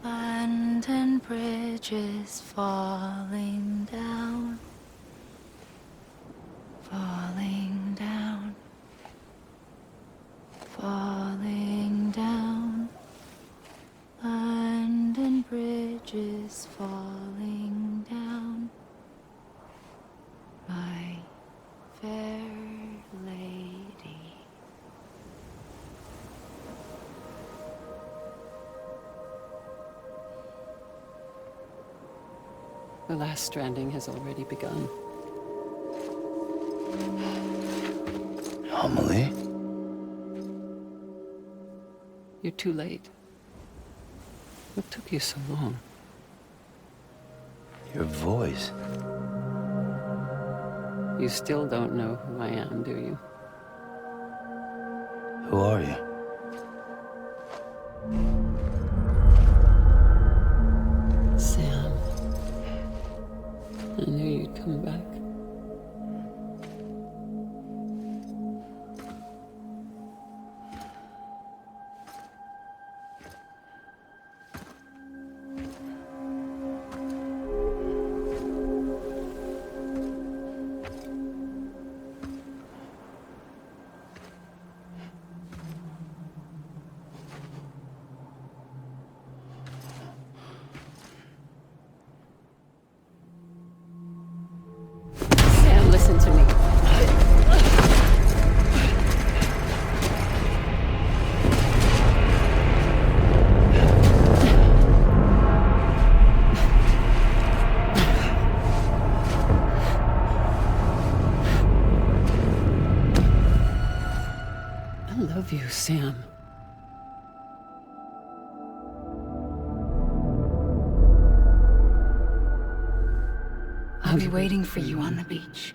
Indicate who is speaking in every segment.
Speaker 1: London Bridge is falling down, falling down, falling down. London Bridge is falling down, my fair lady.
Speaker 2: The last stranding has already begun.
Speaker 3: Amelie?
Speaker 2: You're too late. What took you so long?
Speaker 3: Your voice.
Speaker 2: You still don't know who I am, do you?
Speaker 3: Who are you?
Speaker 2: Sam. I knew you'd come back. Sam, listen to me. I love you, Sam.
Speaker 1: I'll be waiting for you on the beach.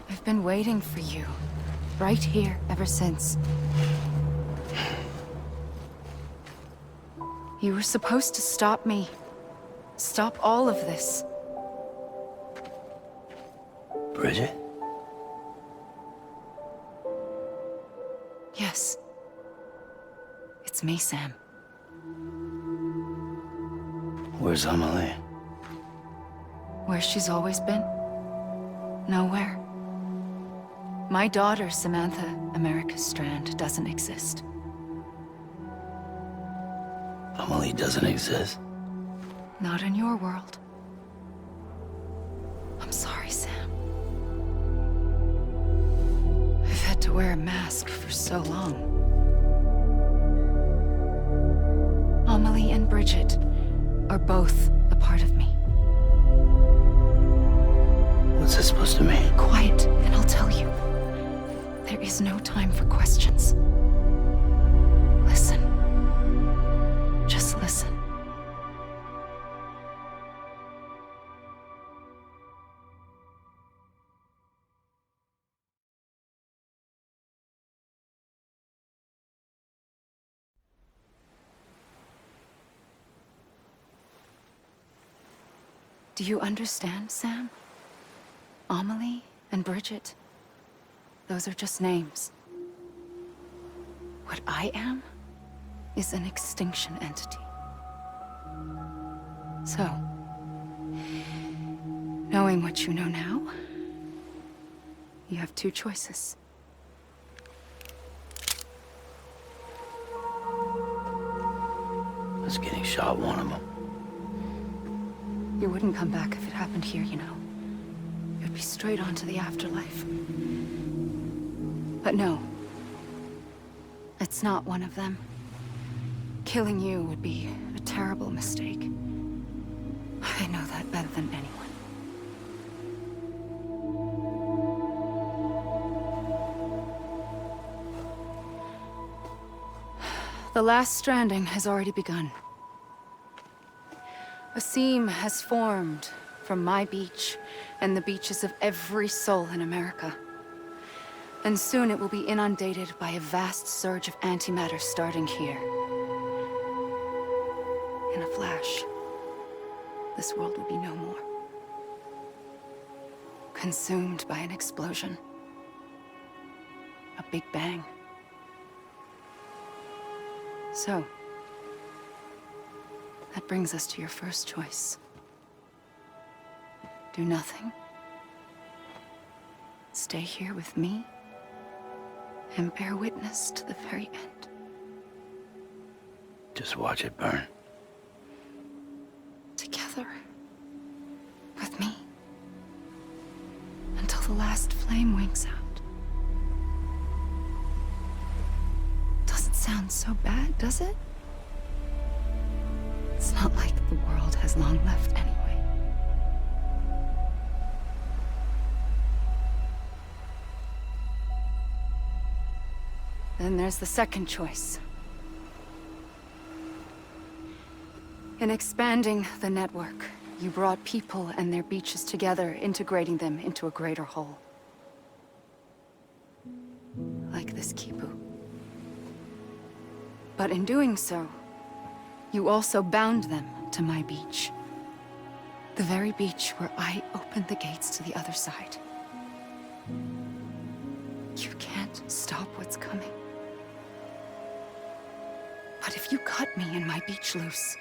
Speaker 1: I've been waiting for you, right here, ever since. You were supposed to stop me. Stop all of this.
Speaker 3: Bridget?
Speaker 1: Yes. It's me, Sam.
Speaker 3: Where's Amelie?
Speaker 1: Where she's always been? Nowhere. My daughter, Samantha America Strand, doesn't exist.
Speaker 3: Amelie doesn't exist.
Speaker 1: Not in your world. I'm sorry, Sam. I've had to wear a mask for so long. Amelie and Bridget are both a part of me.
Speaker 3: What's this supposed to mean?
Speaker 1: Quiet, and I'll tell you. There is no time for questions. Listen. Just listen. Do you understand, Sam? Amelie and Bridget, those are just names. What I am is an extinction entity. So, knowing what you know now, you have two choices.
Speaker 3: Us getting shot, one of them.
Speaker 1: You wouldn't come back if it happened here, you know. You'd be straight on to the afterlife. But no, It's not one of them. Killing you would be a terrible mistake. I know that better than anyone. The last stranding has already begun. A seam has formed from my beach and the beaches of every soul in America. And soon it will be inundated by a vast surge of antimatter starting here. In a flash, this world will be no more. Consumed by an explosion. A big bang. So, that brings us to your first choice. Do nothing. Stay here with me and bear witness to the very end.
Speaker 3: Just watch it burn.
Speaker 1: Together. With me. Until the last flame winks out. Doesn't sound so bad, does it? It's not like the world has long left anyway. Then there's the second choice. In expanding the network, you brought people and their beaches together, integrating them into a greater whole. Like this Kipu. But in doing so, you also bound them to my beach. The very beach where I opened the gates to the other side. You can't stop what's coming. But if you cut me and my beach loose,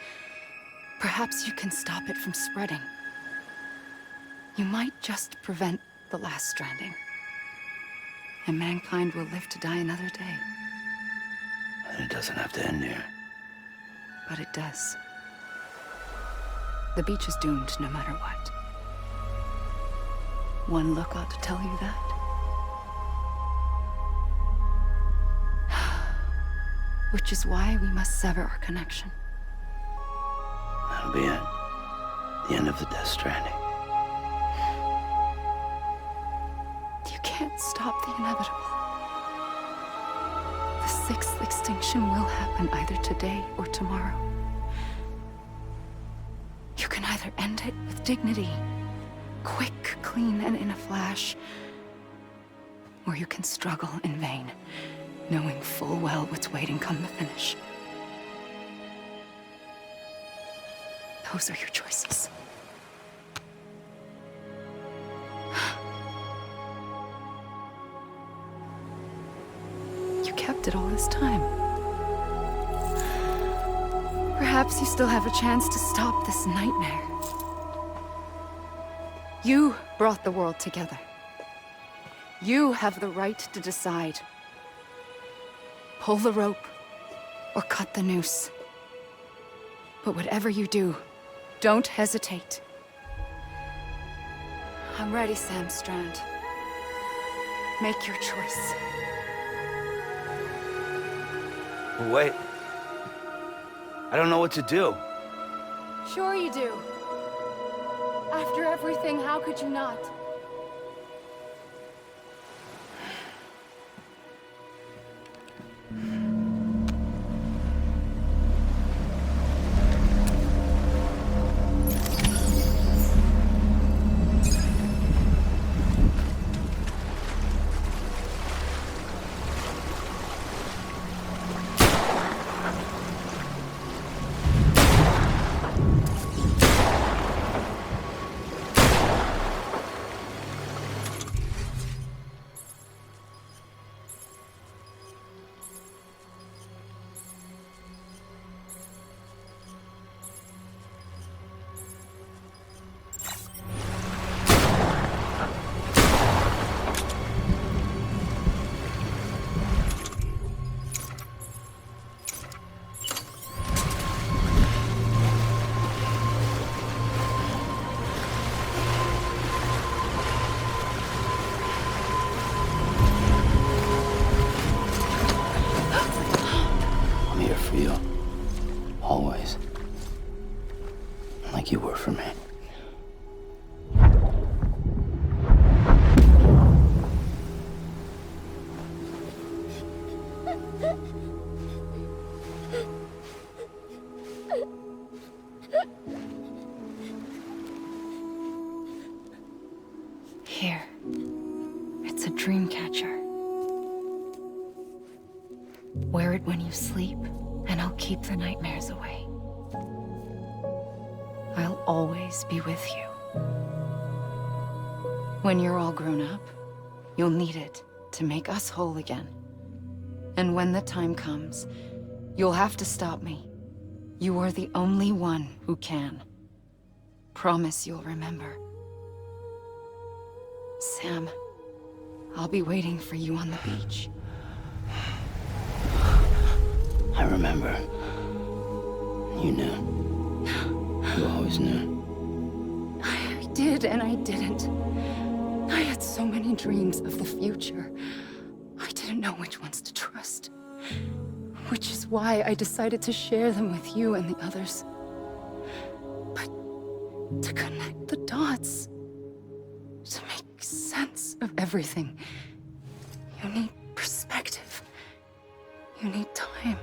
Speaker 1: perhaps you can stop it from spreading. You might just prevent the last stranding. And mankind will live to die another day.
Speaker 3: And it doesn't have to end here.
Speaker 1: But it does. The beach is doomed no matter what. One look ought to tell you that. Which is why we must sever our connection.
Speaker 3: That'll be it. The end of the Death Stranding.
Speaker 1: You can't stop the inevitable. The sixth extinction will happen either today or tomorrow. You can either end it with dignity, quick, clean, and in a flash, or you can struggle in vain, knowing full well what's waiting come the finish. Those are your choices. You kept it all this time. Perhaps you still have a chance to stop this nightmare. You brought the world together. You have the right to decide. Pull the rope or cut the noose. But whatever you do, don't hesitate. I'm ready, Sam Strand. Make your choice.
Speaker 3: Wait. I don't know what to do.
Speaker 1: Sure you do. After everything, how could you not?
Speaker 3: you. Always. Like you were for me.
Speaker 1: Here. It's a dream catcher. Wear it when you sleep, and I'll keep the nightmares away. I'll always be with you. When you're all grown up, you'll need it to make us whole again. And when the time comes, you'll have to stop me. You are the only one who can. Promise you'll remember. Sam, I'll be waiting for you on the beach.
Speaker 3: I remember. You knew. You always knew.
Speaker 1: I did and I didn't. I had so many dreams of the future. I didn't know which ones to trust. Which is why I decided to share them with you and the others. But to connect the dots, to make sense of everything, you need perspective. You need time.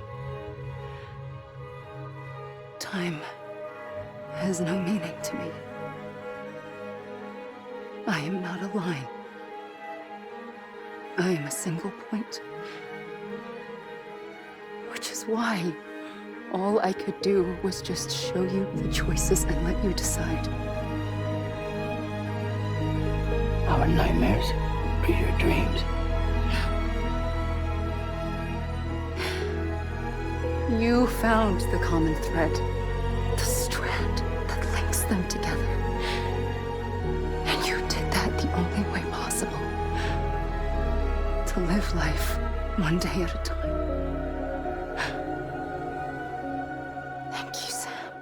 Speaker 1: Time has no meaning to me. I am not a line. I am a single point. Which is why all I could do was just show you the choices and let you decide.
Speaker 3: Our nightmares or your dreams?
Speaker 1: You found the common thread, the strand that links them together. And you did that the only way possible. To live life one day at a time. Thank you, Sam.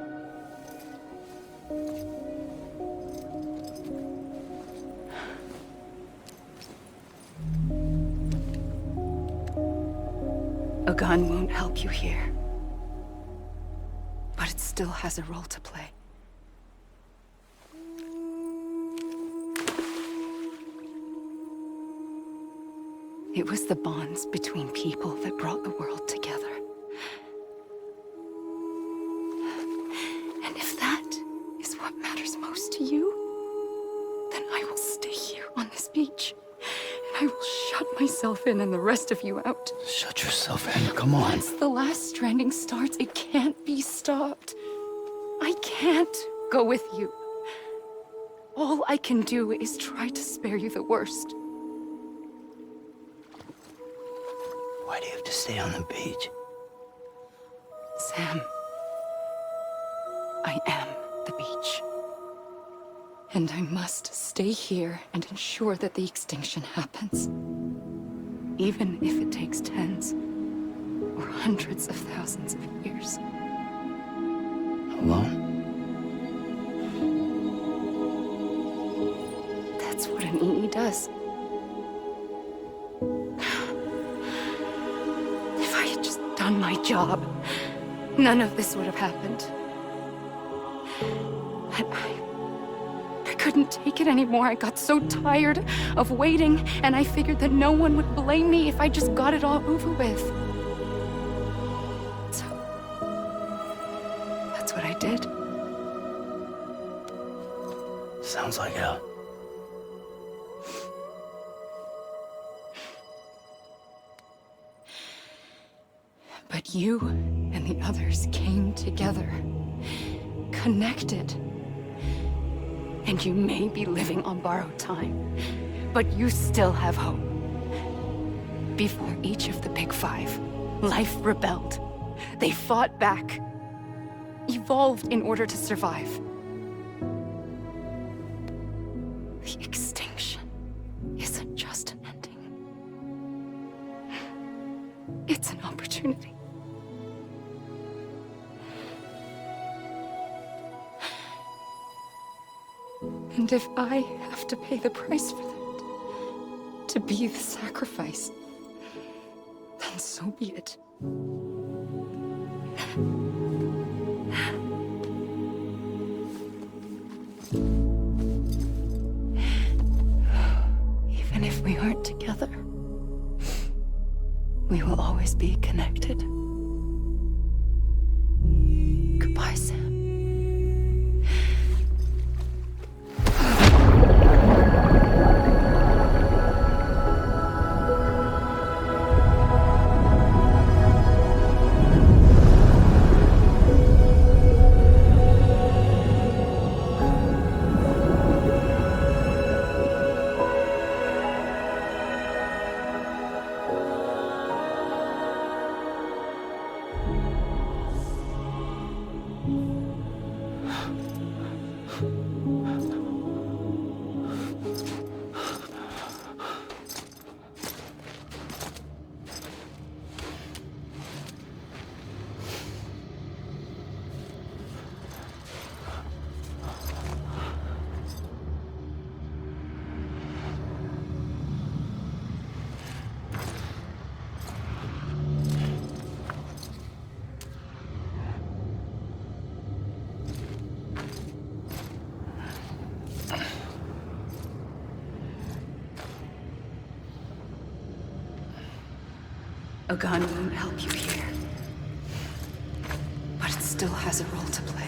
Speaker 1: A gun won't help you here. But it still has a role to play. It was the bonds between people that brought the world together. And if that is what matters most to you, then I will stay here on this beach. And I will shut myself in and the rest of you out.
Speaker 3: Shut yourself in, come on.
Speaker 1: Once the last stranding starts, it can't be stopped. I can't go with you. All I can do is try to spare you the worst.
Speaker 3: Why do you have to stay on the beach?
Speaker 1: Sam, I am the beach. And I must stay here and ensure that the extinction happens. Even if it takes tens or hundreds of thousands of years.
Speaker 3: Alone?
Speaker 1: That's what an EE does. If I had just done my job, none of this would have happened. But I couldn't take it anymore. I got so tired of waiting, and I figured that no one would blame me if I just got it all over with. So, that's what I did.
Speaker 3: Sounds like hell.
Speaker 1: But you and the others came together, connected. And you may be living on borrowed time, but you still have hope. Before each of the Big Five, life rebelled. They fought back, evolved in order to survive. The extinction isn't just an ending. It's an opportunity. And if I have to pay the price for that, to be the sacrifice, then so be it. We'll always be connected. Goodbye, Sam. A gun won't help you here. But it still has a role to play.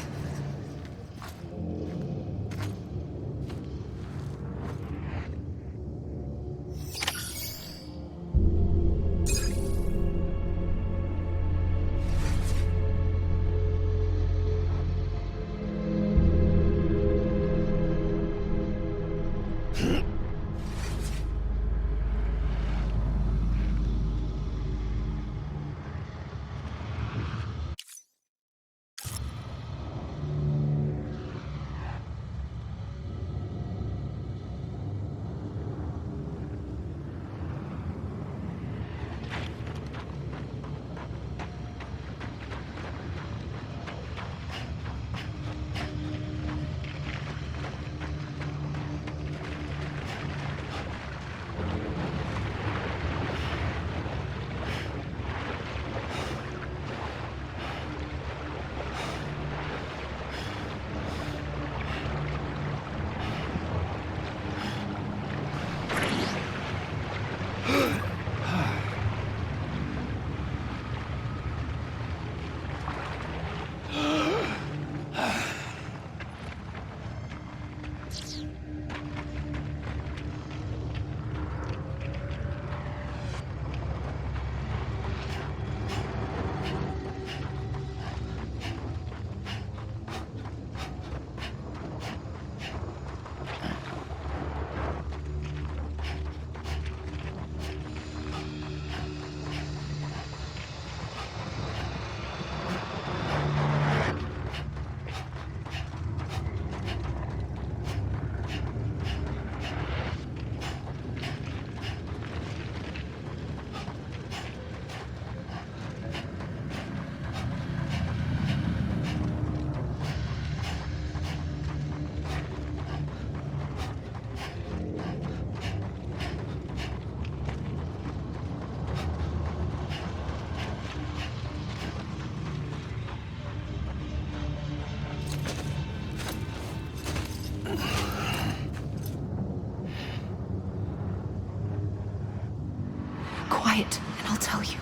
Speaker 1: Quiet, and I'll tell you.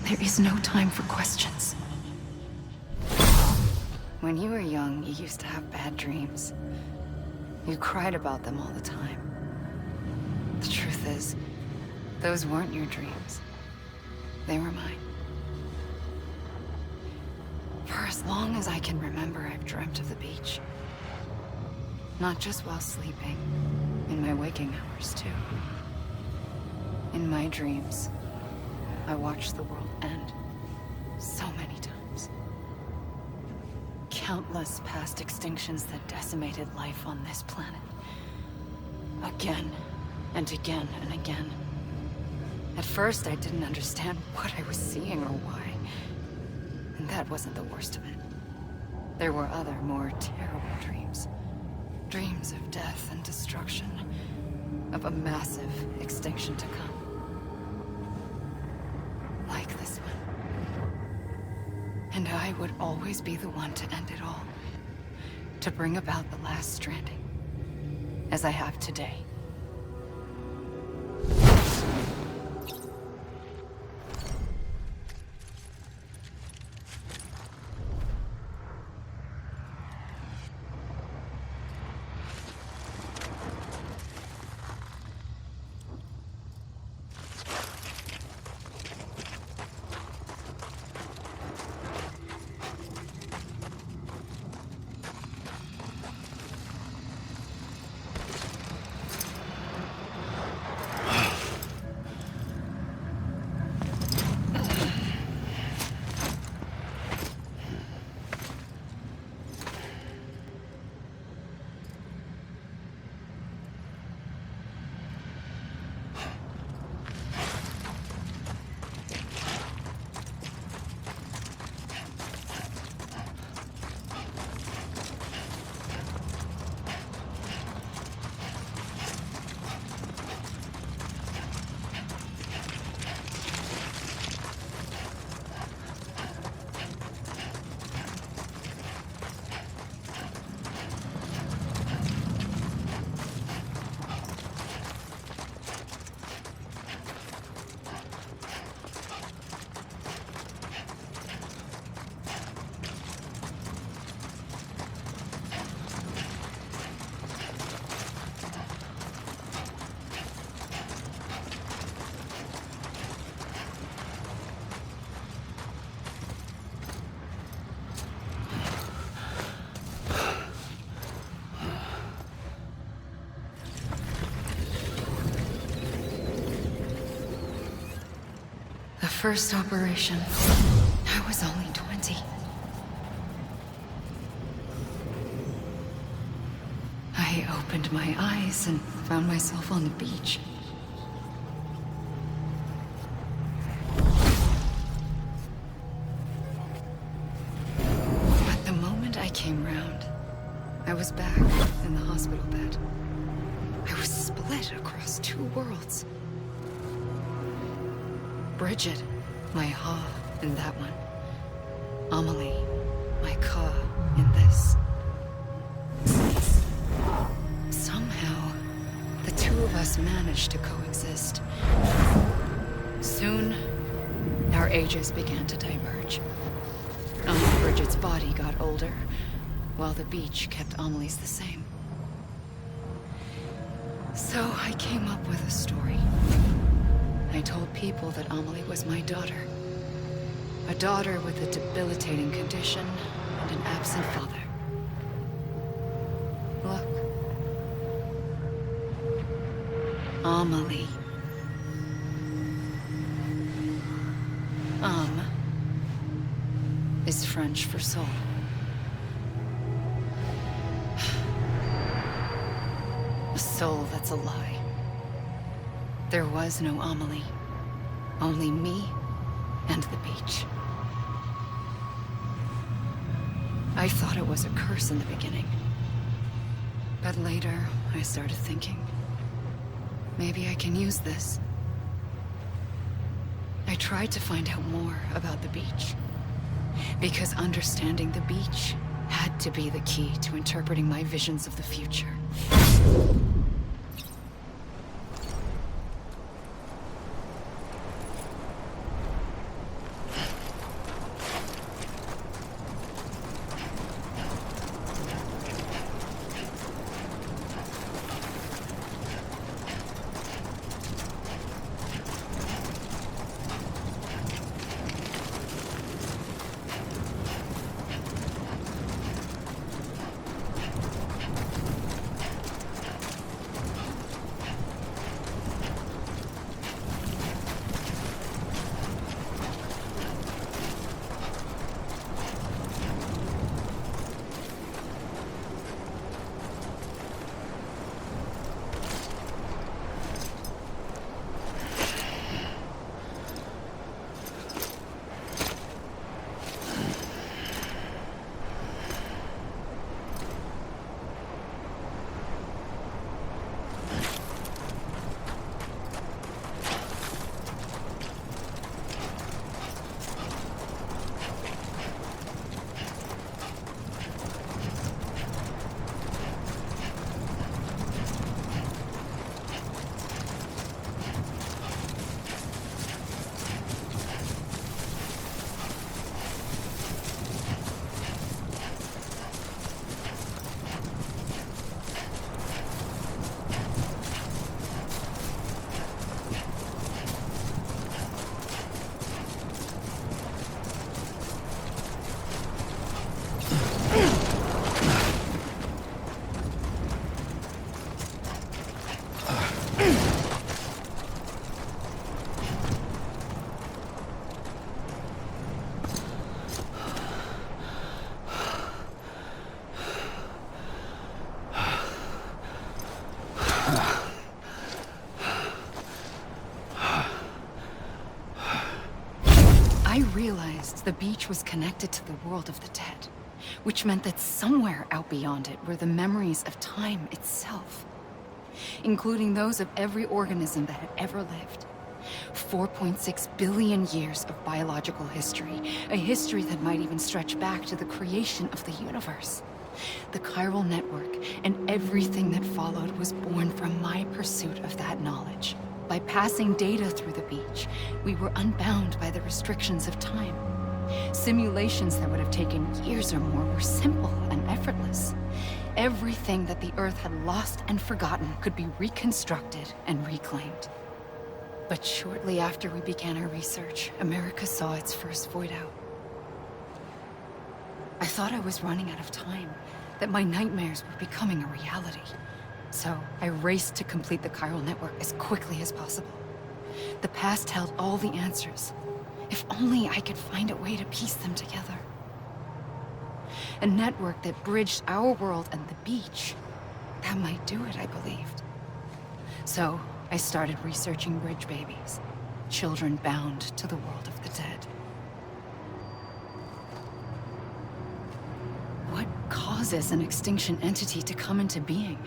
Speaker 1: There is no time for questions. When you were young, you used to have bad dreams. You cried about them all the time. The truth is, those weren't your dreams. They were mine. For as long as I can remember, I've dreamt of the beach. Not just while sleeping, in my waking hours, too. In my dreams, I watched the world end so many times. Countless past extinctions that decimated life on this planet. Again, and again, and again. At first, I didn't understand what I was seeing or why. And that wasn't the worst of it. There were other, more terrible dreams. Dreams of death and destruction. Of a massive extinction to come. Like this one. And I would always be the one to end it all. To bring about the last stranding. As I have today. first operation, I was only 20. I opened my eyes and found myself on the beach. But the moment I came round, I was back in the hospital bed. I was split across two worlds. Bridget, my Ha in that one. Amelie, my Ka in this. Somehow, the two of us managed to coexist. Soon, our ages began to diverge. Bridget's body got older, while the beach kept Amelie's the same. So I came up with a story. I told people that Amelie was my daughter. A daughter with a debilitating condition and an absent father. Look. Amelie. Is French for soul. A soul that's a lie. There was no Amelie. Only me and the beach. I thought it was a curse in the beginning. But later, I started thinking, maybe I can use this. I tried to find out more about the beach. Because understanding the beach had to be the key to interpreting my visions of the future. I realized the beach was connected to the world of the dead, which meant that somewhere out beyond it were the memories of time itself, including those of every organism that had ever lived. 4.6 billion years of biological history, a history that might even stretch back to the creation of the universe. The chiral network and everything that followed was born from my pursuit of that knowledge. By passing data through the beach, we were unbound by the restrictions of time. Simulations that would have taken years or more were simple and effortless. Everything that the Earth had lost and forgotten could be reconstructed and reclaimed. But shortly after we began our research, America saw its first void out. I thought I was running out of time, that my nightmares were becoming a reality. So I raced to complete the chiral network as quickly as possible. The past held all the answers, If only I could find a way to piece them together. A network that bridged our world and the beach. That might do it, I believed. So, I started researching bridge babies. Children bound to the world of the dead. What causes an extinction entity to come into being?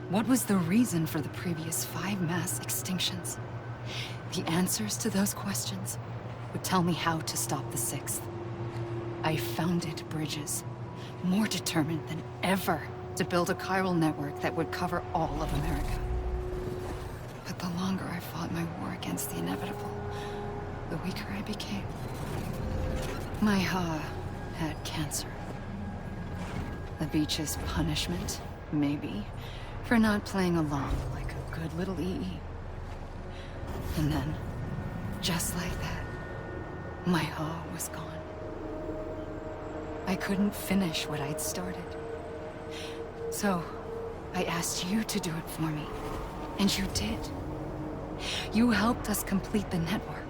Speaker 1: What was the reason for the previous 5 mass extinctions? The answers to those questions would tell me how to stop the 6th. I founded bridges, more determined than ever to build a chiral network that would cover all of America. But the longer I fought my war against the inevitable, the weaker I became. My Ha had cancer. The beach's punishment, maybe, for not playing along like a good little EE. And then, just like that, my Ha was gone. I couldn't finish what I'd started. So, I asked you to do it for me. And you did. You helped us complete the network.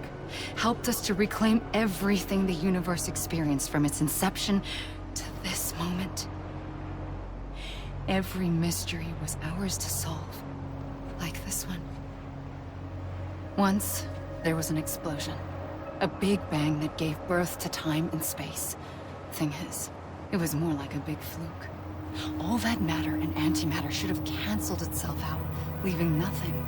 Speaker 1: Helped us to reclaim everything the universe experienced from its inception to this moment. Every mystery was ours to solve. Like this one. Once, there was an explosion. A big bang that gave birth to time and space. Thing is, it was more like a big fluke. All that matter and antimatter should have canceled itself out, leaving nothing.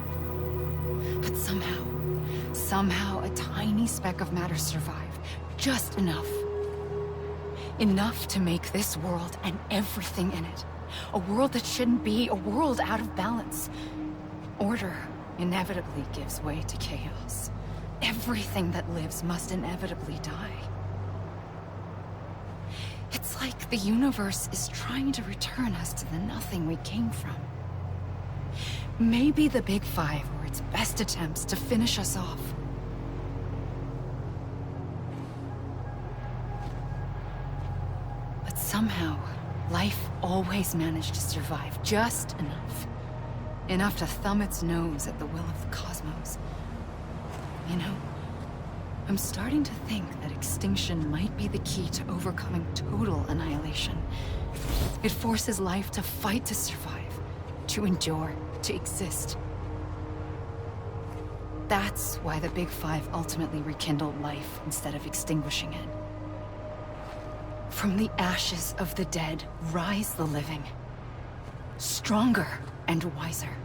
Speaker 1: But somehow a tiny speck of matter survived. Just enough. Enough to make this world and everything in it. A world that shouldn't be, a world out of balance. Order inevitably gives way to chaos. Everything that lives must inevitably die. It's like the universe is trying to return us to the nothing we came from. Maybe the Big Five were its best attempts to finish us off. But somehow, life always managed to survive just enough. Enough to thumb its nose at the will of the cosmos. You know, I'm starting to think that extinction might be the key to overcoming total annihilation. It forces life to fight to survive, to endure, to exist. That's why the Big Five ultimately rekindled life instead of extinguishing it. From the ashes of the dead rise the living. Stronger and wiser.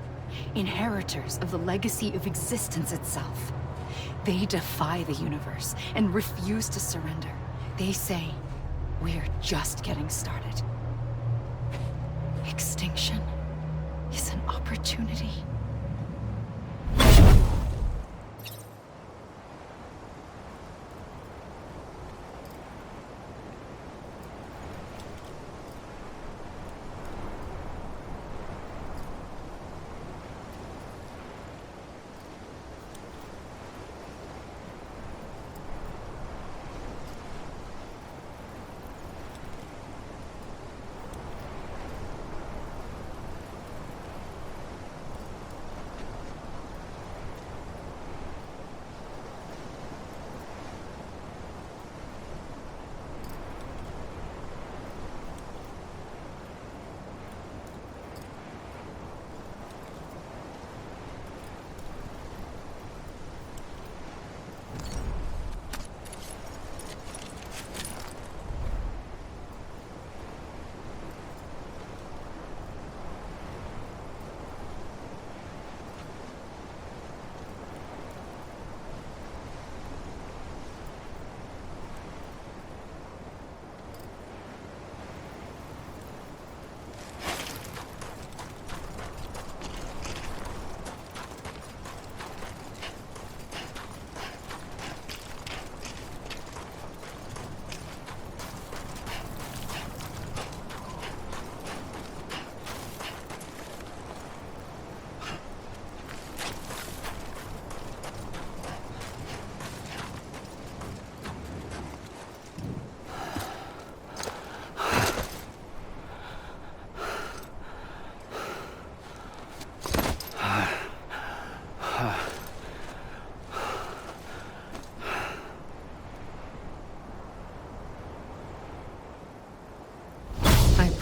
Speaker 1: Inheritors of the legacy of existence itself. They defy the universe and refuse to surrender. They say, we're just getting started. Extinction is an opportunity.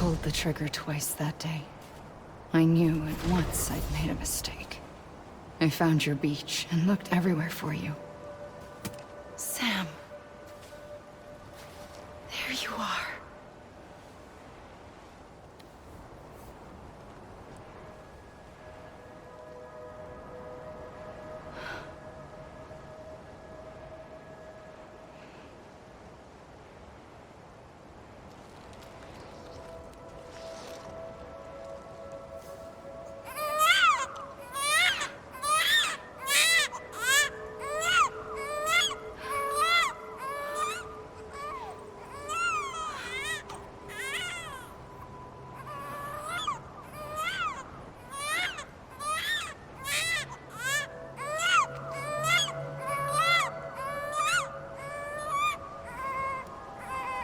Speaker 1: pulled the trigger twice that day. I knew at once I'd made a mistake. I found your beach and looked everywhere for you. Sam. There you are.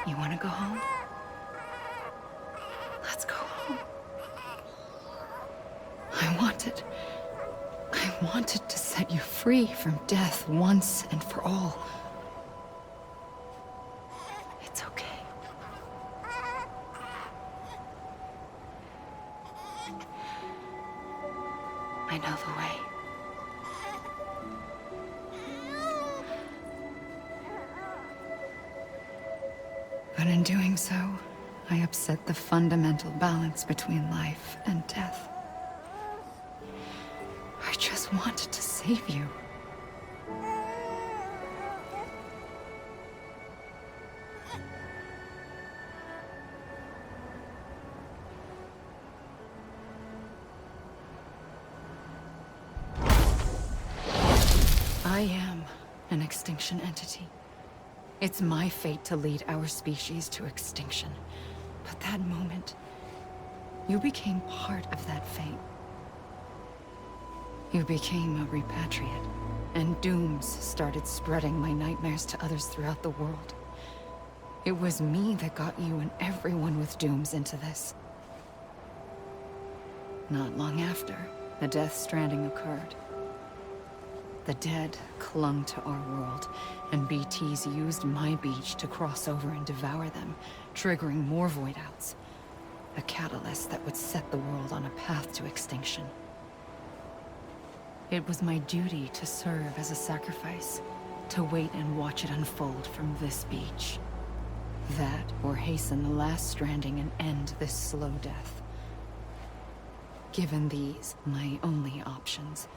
Speaker 1: You want to go home? Let's go home. I wanted to set you free from death once and for all. It's okay. I know the way. But in doing so, I upset the fundamental balance between life and death. I just wanted to save you. I am an extinction entity. It's my fate to lead our species to extinction. But that moment, you became part of that fate. You became a repatriate, and dooms started spreading my nightmares to others throughout the world. It was me that got you and everyone with dooms into this. Not long after, the Death Stranding occurred. The dead clung to our world, and BTs used my beach to cross over and devour them, triggering more void outs. A catalyst that would set the world on a path to extinction. It was my duty to serve as a sacrifice, to wait and watch it unfold from this beach. That, or hasten the last stranding and end this slow death. Given these, my only options,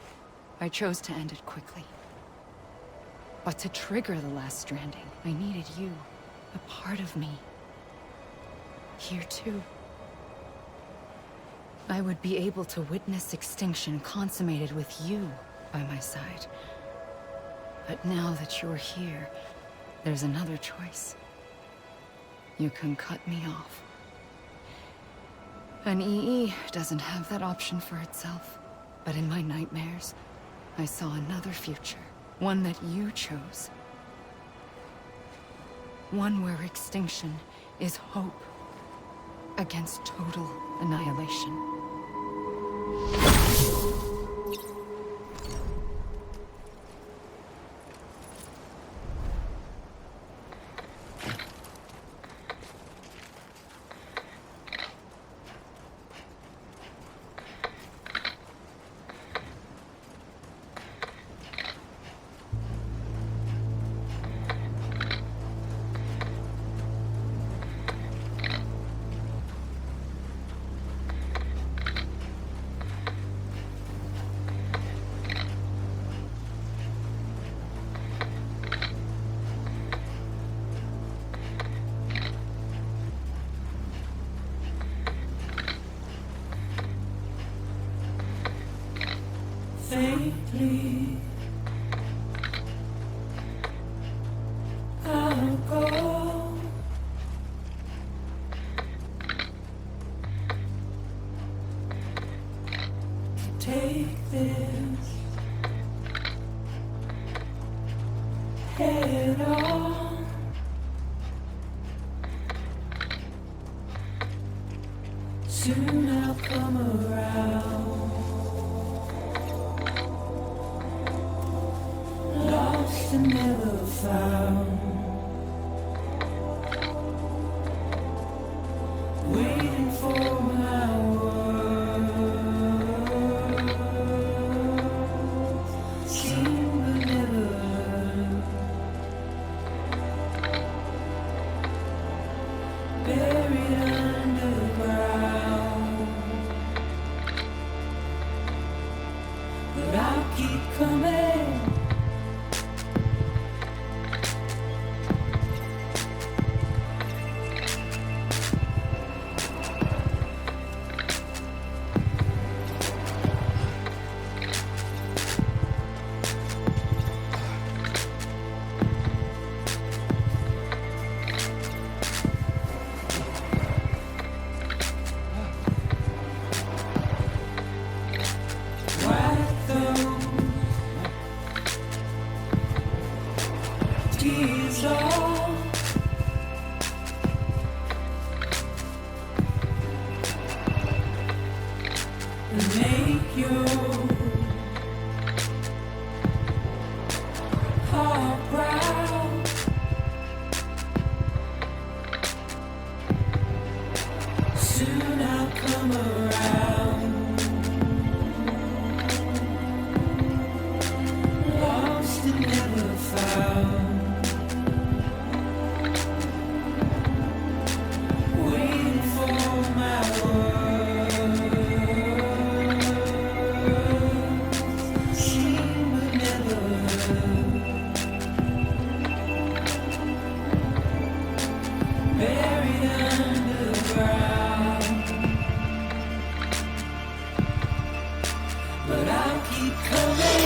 Speaker 1: I chose to end it quickly. But to trigger the last stranding, I needed you, a part of me. Here too. I would be able to witness extinction consummated with you by my side. But now that you're here, there's another choice. You can cut me off. An EE doesn't have that option for itself. But in my nightmares, I saw another future. One that you chose. One where extinction is hope against total annihilation.
Speaker 4: Faintly, I'll go. Take this head on. Soon I'll come around. Lost and never found, waiting buried underground. But I'll keep coming. Wipe those tears off. And make your heart proud. Soon I'll come around. Lost and never found. Waiting for my words. Seen but never heard. Buried underground. But I'll keep coming.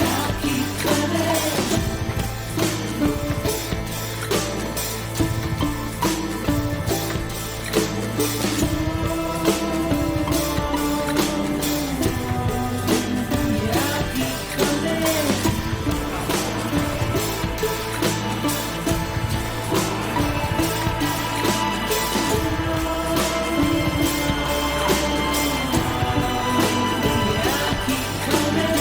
Speaker 4: I'll keep coming. I'll keep coming. I'll keep coming. I'll keep coming. I'll keep coming.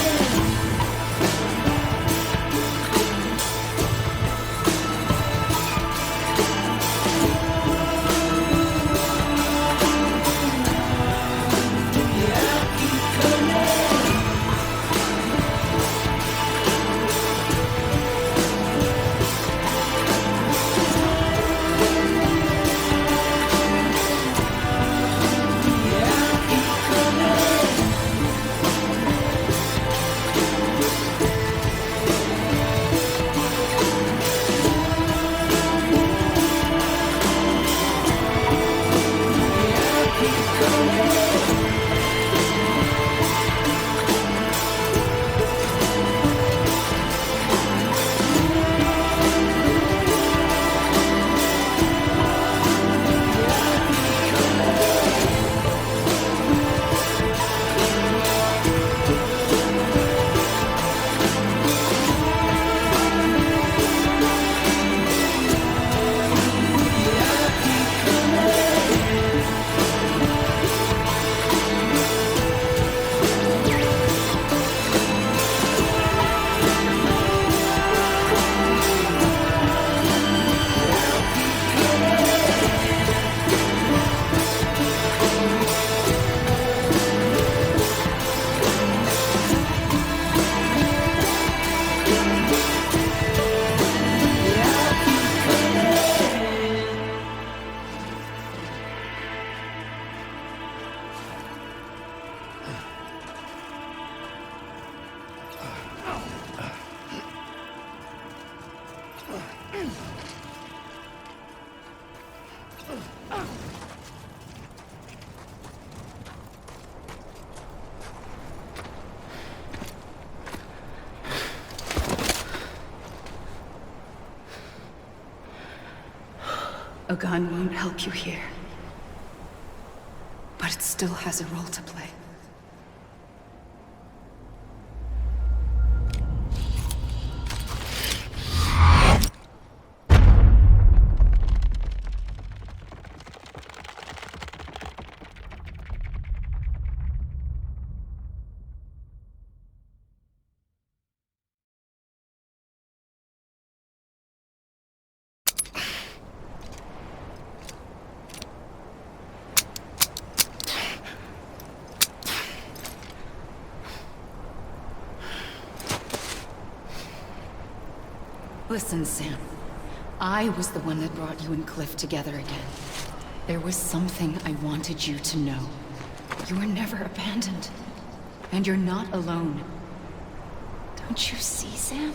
Speaker 4: I'll keep coming.
Speaker 1: A gun won't help you here. But it still has a role to play. Listen, Sam. I was the one that brought you and Cliff together again. There was something I wanted you to know. You were never abandoned. And you're not alone. Don't you see, Sam?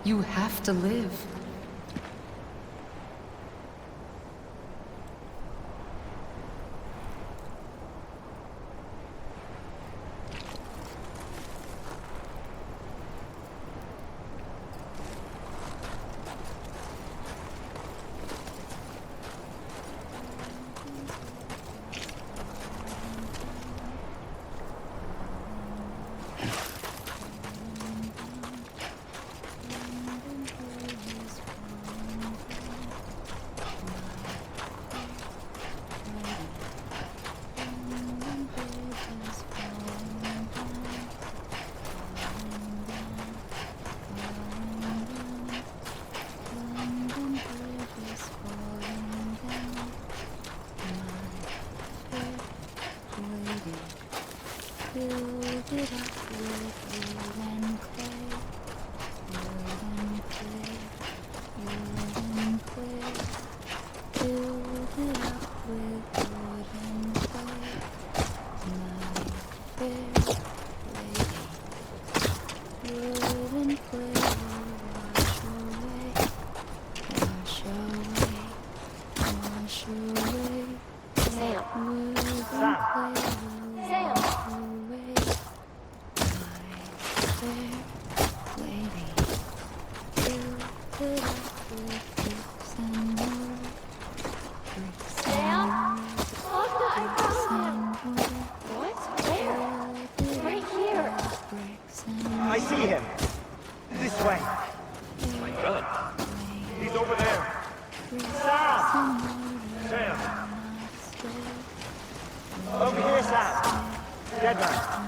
Speaker 1: You have to live.
Speaker 5: I see him. This way.
Speaker 6: My God.
Speaker 5: He's over there. Sam! Sam! Over here, Sam. Dead man.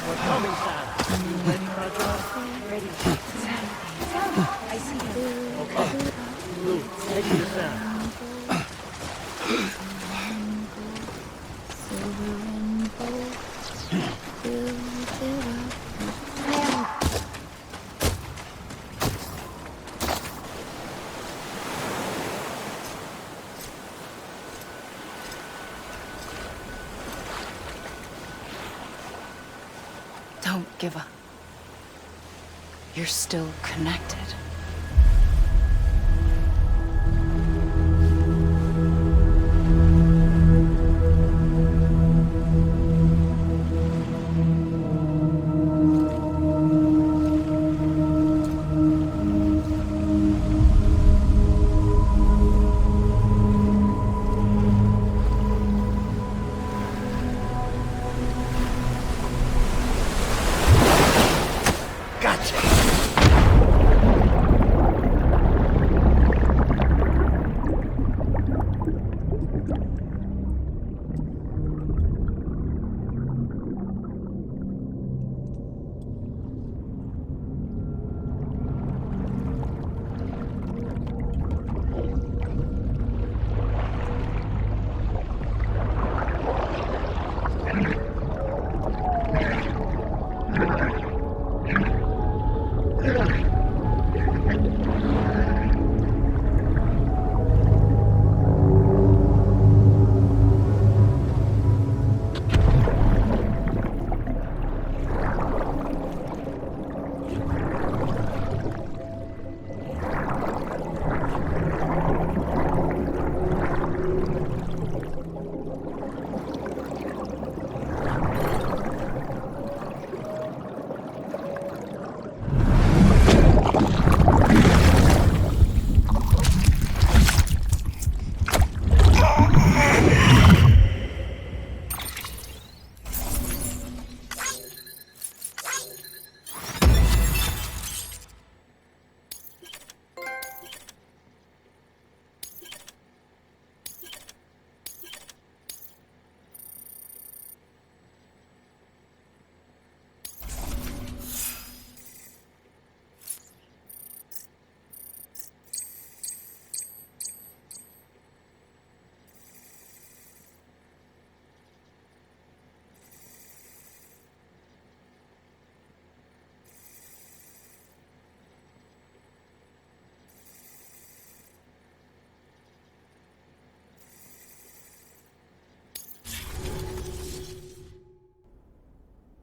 Speaker 5: We're coming, Sam. You ready for a drive? Ready. Sam, I see him. Okay. Blue, take it to Sam.
Speaker 1: Don't give up. You're still connected.
Speaker 5: Gotcha!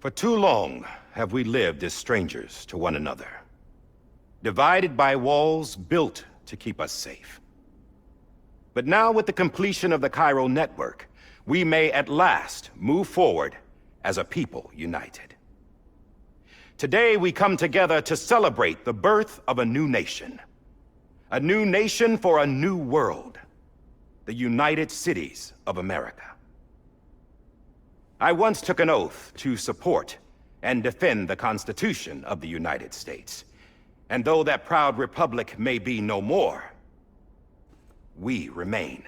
Speaker 6: For too long have we lived as strangers to one another, divided by walls built to keep us safe. But now, with the completion of the Cairo network, we may at last move forward as a people united. Today, we come together to celebrate the birth of a new nation. A new nation for a new world. The United Cities of America. I once took an oath to support and defend the Constitution of the United States. And though that proud republic may be no more, we remain.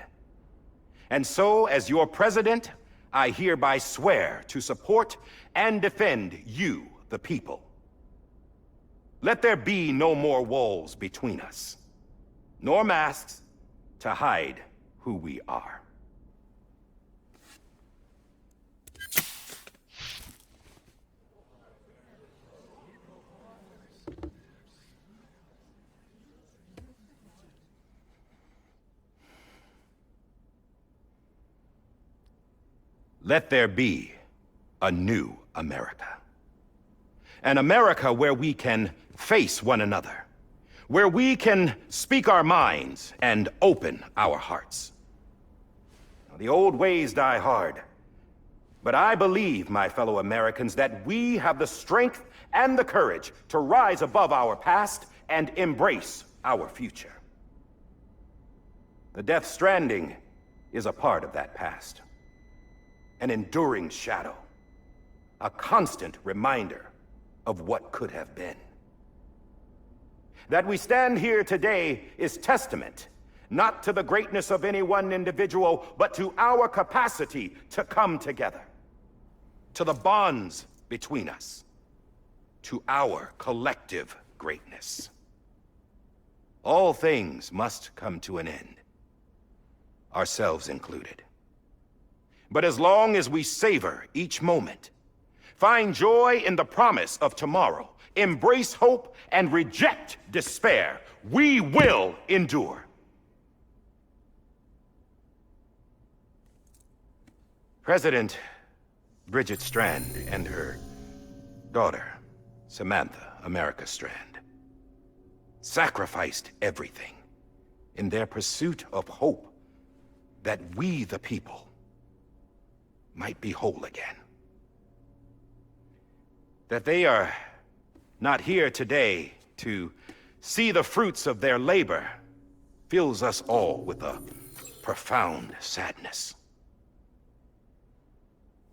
Speaker 6: And so, as your president, I hereby swear to support and defend you, the people. Let there be no more walls between us, nor masks to hide who we are. Let there be a new America. An America where we can face one another, where we can speak our minds and open our hearts. The old ways die hard, but I believe, my fellow Americans, that we have the strength and the courage to rise above our past and embrace our future. The Death Stranding is a part of that past. An enduring shadow, a constant reminder of what could have been. That we stand here today is testament, not to the greatness of any one individual, but to our capacity to come together, to the bonds between us, to our collective greatness. All things must come to an end, ourselves included. But as long as we savor each moment, find joy in the promise of tomorrow, embrace hope, and reject despair, we will endure. President Bridget Strand and her daughter, Samantha America Strand, sacrificed everything in their pursuit of hope that we, the people, might be whole again. That they are not here today to see the fruits of their labor fills us all with a profound sadness.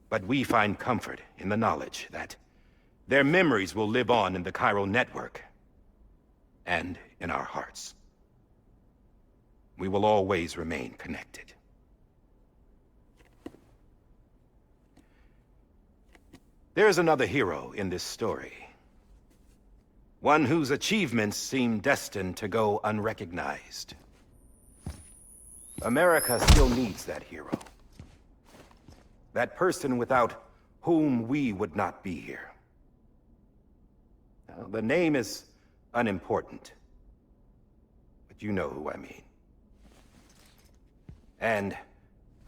Speaker 6: But we find comfort in the knowledge that their memories will live on in the Cairo network and in our hearts. We will always remain connected. There is another hero in this story. One whose achievements seem destined to go unrecognized. America still needs that hero. That person without whom we would not be here. Now, the name is unimportant, but you know who I mean. And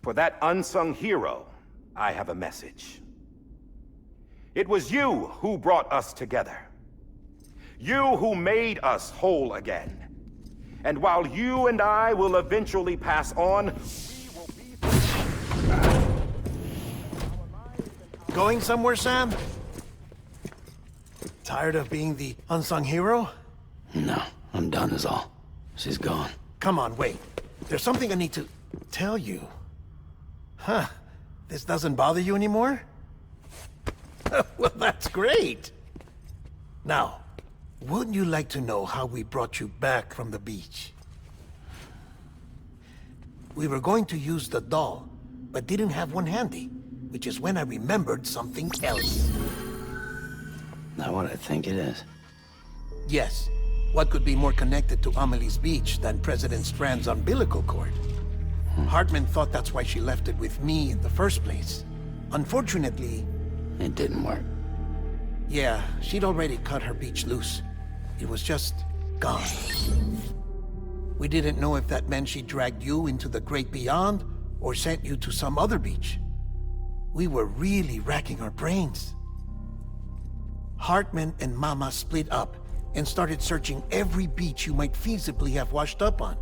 Speaker 6: for that unsung hero, I have a message. It was you who brought us together. You who made us whole again. And while you and I will eventually pass on, we will be...
Speaker 7: Going somewhere, Sam? Tired of being the unsung hero?
Speaker 3: No, I'm done is all. She's gone.
Speaker 7: Come on, wait. There's something I need to tell you. Huh. This doesn't bother you anymore? Well, that's great. Now, wouldn't you like to know how we brought you back from the beach? We were going to use the doll, but didn't have one handy, which is when I remembered something else.
Speaker 3: Not what I think it is.
Speaker 7: Yes. What could be more connected to Amelie's beach than President Strand's umbilical cord? Hartman thought that's why she left it with me in the first place. Unfortunately...
Speaker 3: It didn't work.
Speaker 7: Yeah, she'd already cut her beach loose. It was just gone. We didn't know if that meant she dragged you into the great beyond, or sent you to some other beach. We were really racking our brains. Hartman and Mama split up and started searching every beach you might feasibly have washed up on.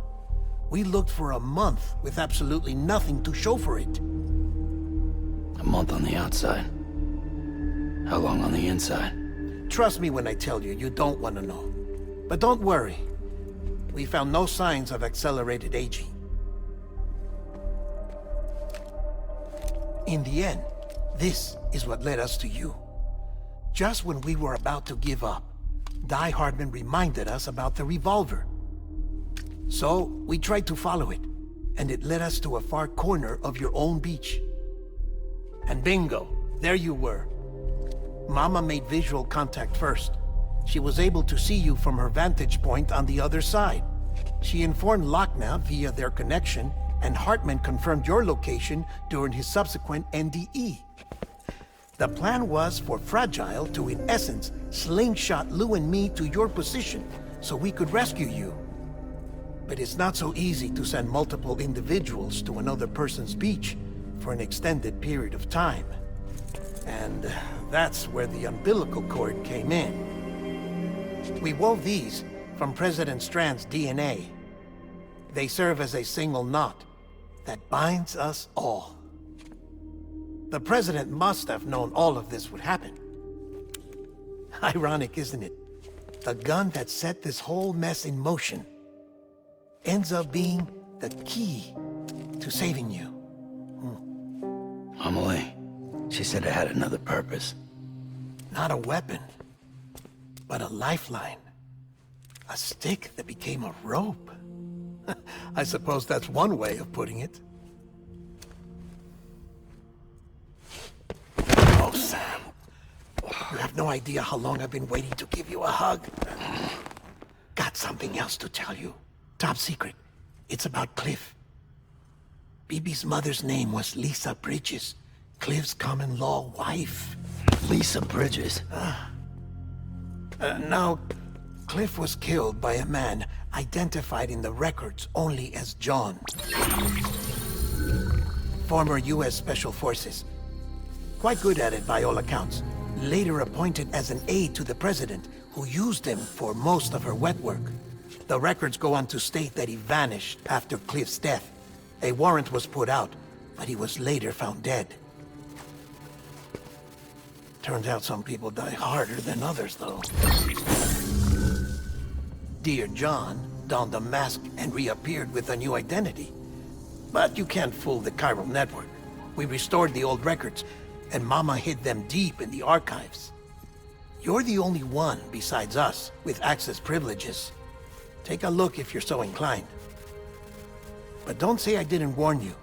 Speaker 7: We looked for a month with absolutely nothing to show for it.
Speaker 3: A month on the outside. How long on the inside?
Speaker 7: Trust me when I tell you, you don't want to know. But don't worry. We found no signs of accelerated aging. In the end, this is what led us to you. Just when we were about to give up, Die Hardman reminded us about the revolver. So, we tried to follow it, and it led us to a far corner of your own beach. And bingo, there you were. Mama made visual contact first. She was able to see you from her vantage point on the other side. She informed Lochna via their connection, and Hartman confirmed your location during his subsequent NDE. The plan was for Fragile to, in essence, slingshot Lou and me to your position so we could rescue you. But it's not so easy to send multiple individuals to another person's beach for an extended period of time. And that's where the umbilical cord came in. We wove these from President Strand's DNA. They serve as a single knot that binds us all. The President must have known all of this would happen. Ironic, isn't it? The gun that set this whole mess in motion ends up being the key to saving you.
Speaker 3: Amelie, she said it had another purpose.
Speaker 7: Not a weapon, but a lifeline. A stick that became a rope. I suppose that's one way of putting it. Oh, Sam. You have no idea how long I've been waiting to give you a hug. Got something else to tell you. Top secret. It's about Cliff. Bibi's mother's name was Lisa Bridges, Cliff's common-law wife.
Speaker 3: Lisa Bridges.
Speaker 7: Now, Cliff was killed by a man identified in the records only as John. Former U.S. Special Forces. Quite good at it by all accounts. Later appointed as an aide to the president, who used him for most of her wet work. The records go on to state that he vanished after Cliff's death. A warrant was put out, but he was later found dead. Turns out some people die harder than others, though. Dear John donned a mask and reappeared with a new identity. But you can't fool the chiral network. We restored the old records, and Mama hid them deep in the archives. You're the only one, besides us, with access privileges. Take a look if you're so inclined. But don't say I didn't warn you.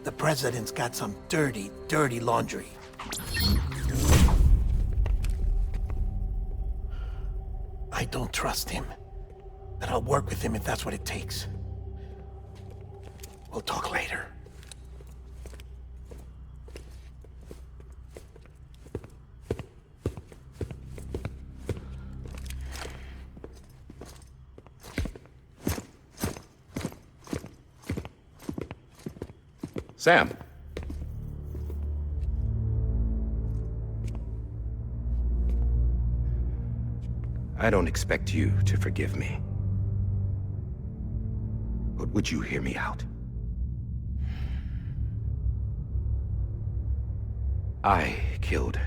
Speaker 7: The President's got some dirty, dirty laundry. I don't trust him. But I'll work with him if that's what it takes. We'll talk later.
Speaker 6: Sam. I don't expect you to forgive me. But would you hear me out? I killed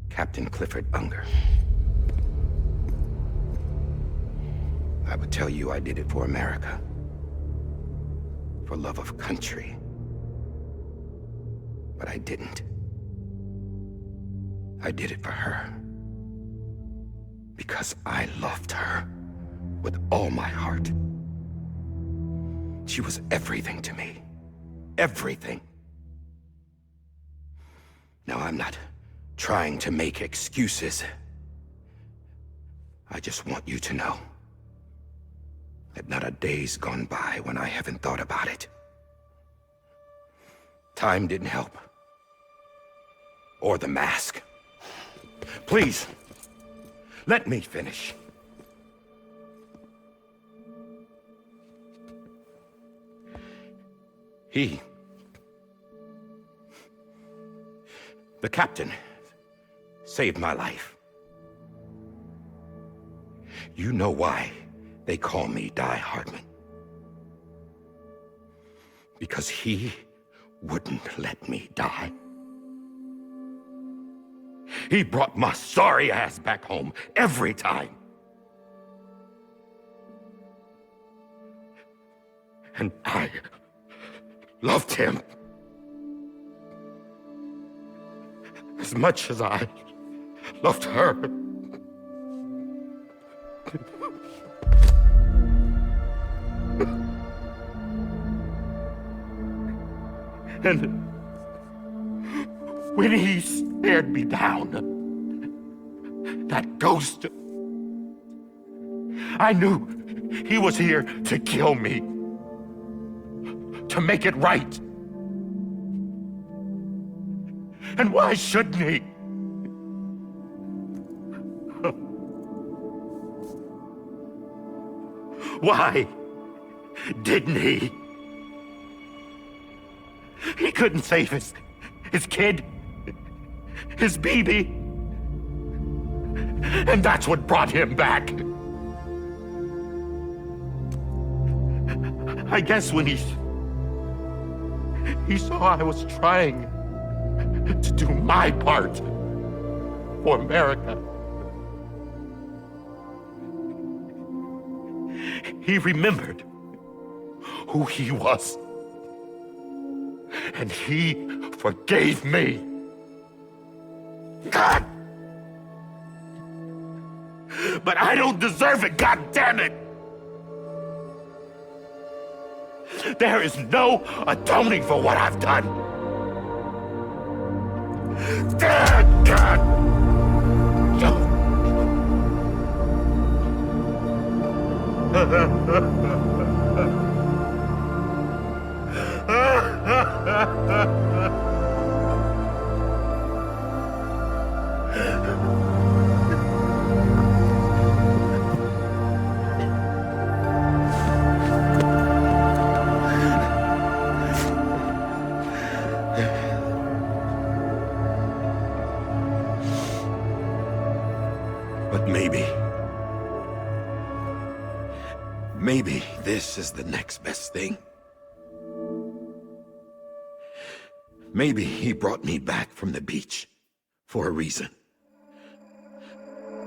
Speaker 6: Captain Clifford Unger. I would tell you I did it for America. For love of country. But I didn't. I did it for her. Because I loved her with all my heart. She was everything to me. Everything. Now, I'm not trying to make excuses. I just want you to know that not a day's gone by when I haven't thought about it. Time didn't help. Or the mask. Please, let me finish. The captain, saved my life. You know why they call me Die Hardman. Because he wouldn't let me die. He brought my sorry ass back home every time. And I loved him as much as I loved her. And when he stared me down, that ghost, I knew he was here to kill me, to make it right. And why shouldn't he? Why didn't he? He couldn't save his kid, his baby. And that's what brought him back. I guess when he saw I was trying to do my part for America, he remembered who he was. And he forgave me. God! But I don't deserve it, God damn it! There is no atoning for what I've done. God! But maybe this is the next best thing. Maybe he brought me back from the beach for a reason.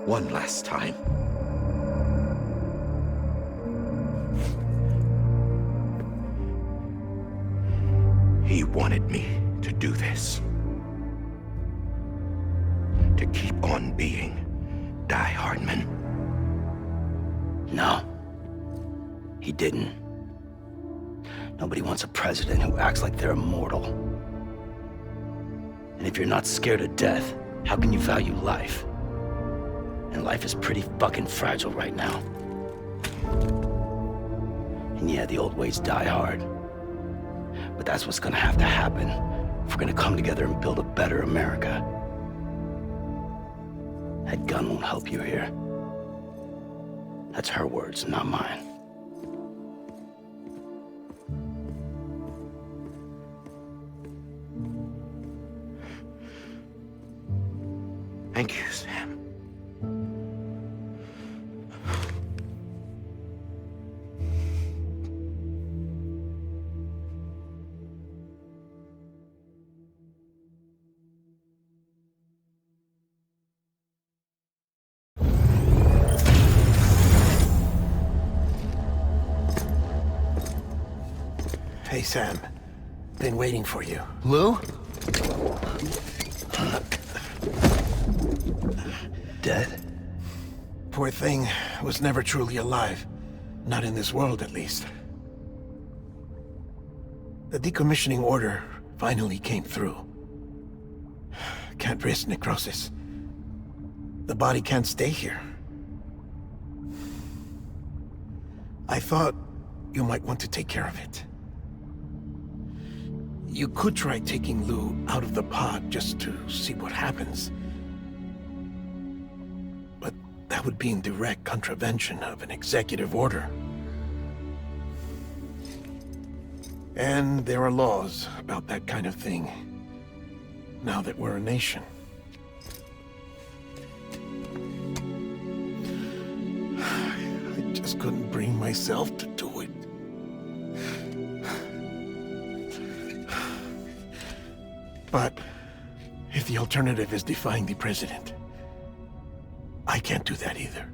Speaker 6: One last time. He wanted me to do this. To keep on being Die Hardman.
Speaker 3: No. He didn't. Nobody wants a president who acts like they're immortal. And if you're not scared of death, how can you value life? And life is pretty fucking fragile right now. And yeah, the old ways die hard. But that's what's gonna have to happen if we're gonna come together and build a better America. That gun won't help you here. That's her words, not mine.
Speaker 6: Thank you, Sam.
Speaker 7: Hey, Sam. Been waiting for you.
Speaker 3: Lou? Dead?
Speaker 7: Poor thing was never truly alive. Not in this world, at least. The decommissioning order finally came through. Can't risk necrosis. The body can't stay here. I thought you might want to take care of it. You could try taking Lou out of the pod just to see what happens. But that would be in direct contravention of an executive order. And there are laws about that kind of thing, now that we're a nation. just couldn't bring myself to do it. But if the alternative is defying the president, I can't do that either.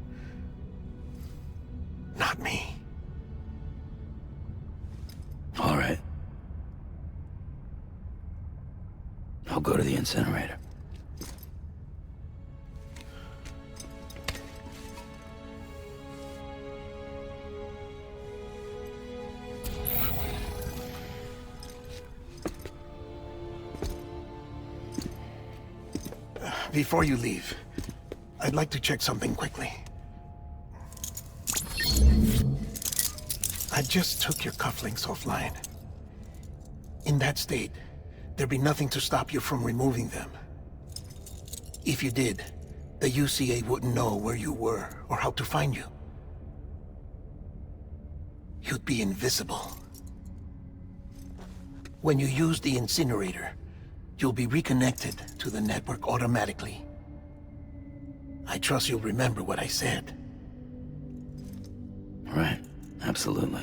Speaker 7: Not me.
Speaker 3: All right. I'll go to the incinerator.
Speaker 7: Before you leave, I'd like to check something quickly. I just took your cufflinks offline. In that state, there'd be nothing to stop you from removing them. If you did, the UCA wouldn't know where you were or how to find you. You'd be invisible. When you use the incinerator, you'll be reconnected to the network automatically. I trust you'll remember what I said.
Speaker 3: Right. Absolutely.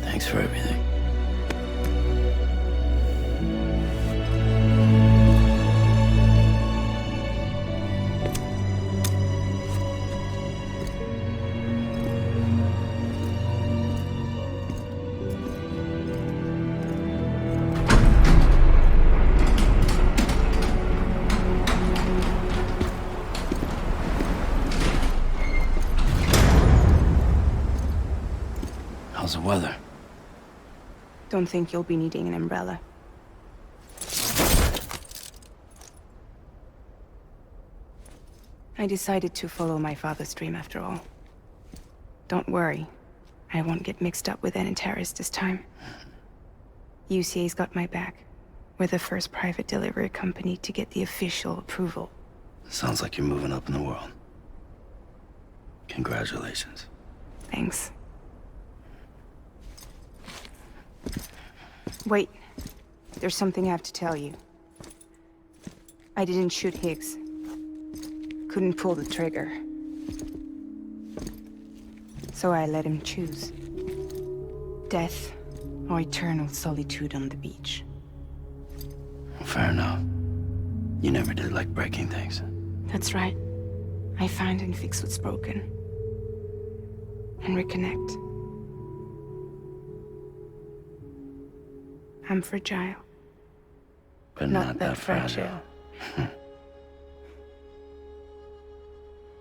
Speaker 3: Thanks for everything. How's the weather?
Speaker 8: Don't think you'll be needing an umbrella. I decided to follow my father's dream after all. Don't worry. I won't get mixed up with any terrorists this time. UCA's got my back. We're the first private delivery company to get the official approval.
Speaker 3: Sounds like you're moving up in the world. Congratulations.
Speaker 8: Thanks. Wait. There's something I have to tell you. I didn't shoot Higgs. Couldn't pull the trigger. So I let him choose. Death or eternal solitude on the beach.
Speaker 3: Fair enough. You never did like breaking things.
Speaker 8: That's right. I find and fix what's broken. And reconnect. I'm fragile.
Speaker 3: But not that fragile.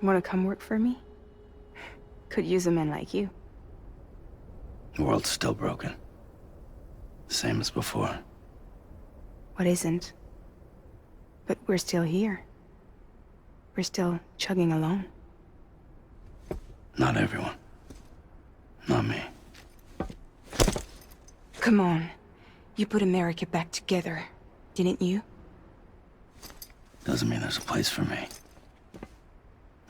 Speaker 8: Wanna come work for me? Could use a man like you.
Speaker 3: The world's still broken. Same as before.
Speaker 8: What isn't? But we're still here. We're still chugging along.
Speaker 3: Not everyone. Not me.
Speaker 8: Come on. You put America back together, didn't you?
Speaker 3: Doesn't mean there's a place for me.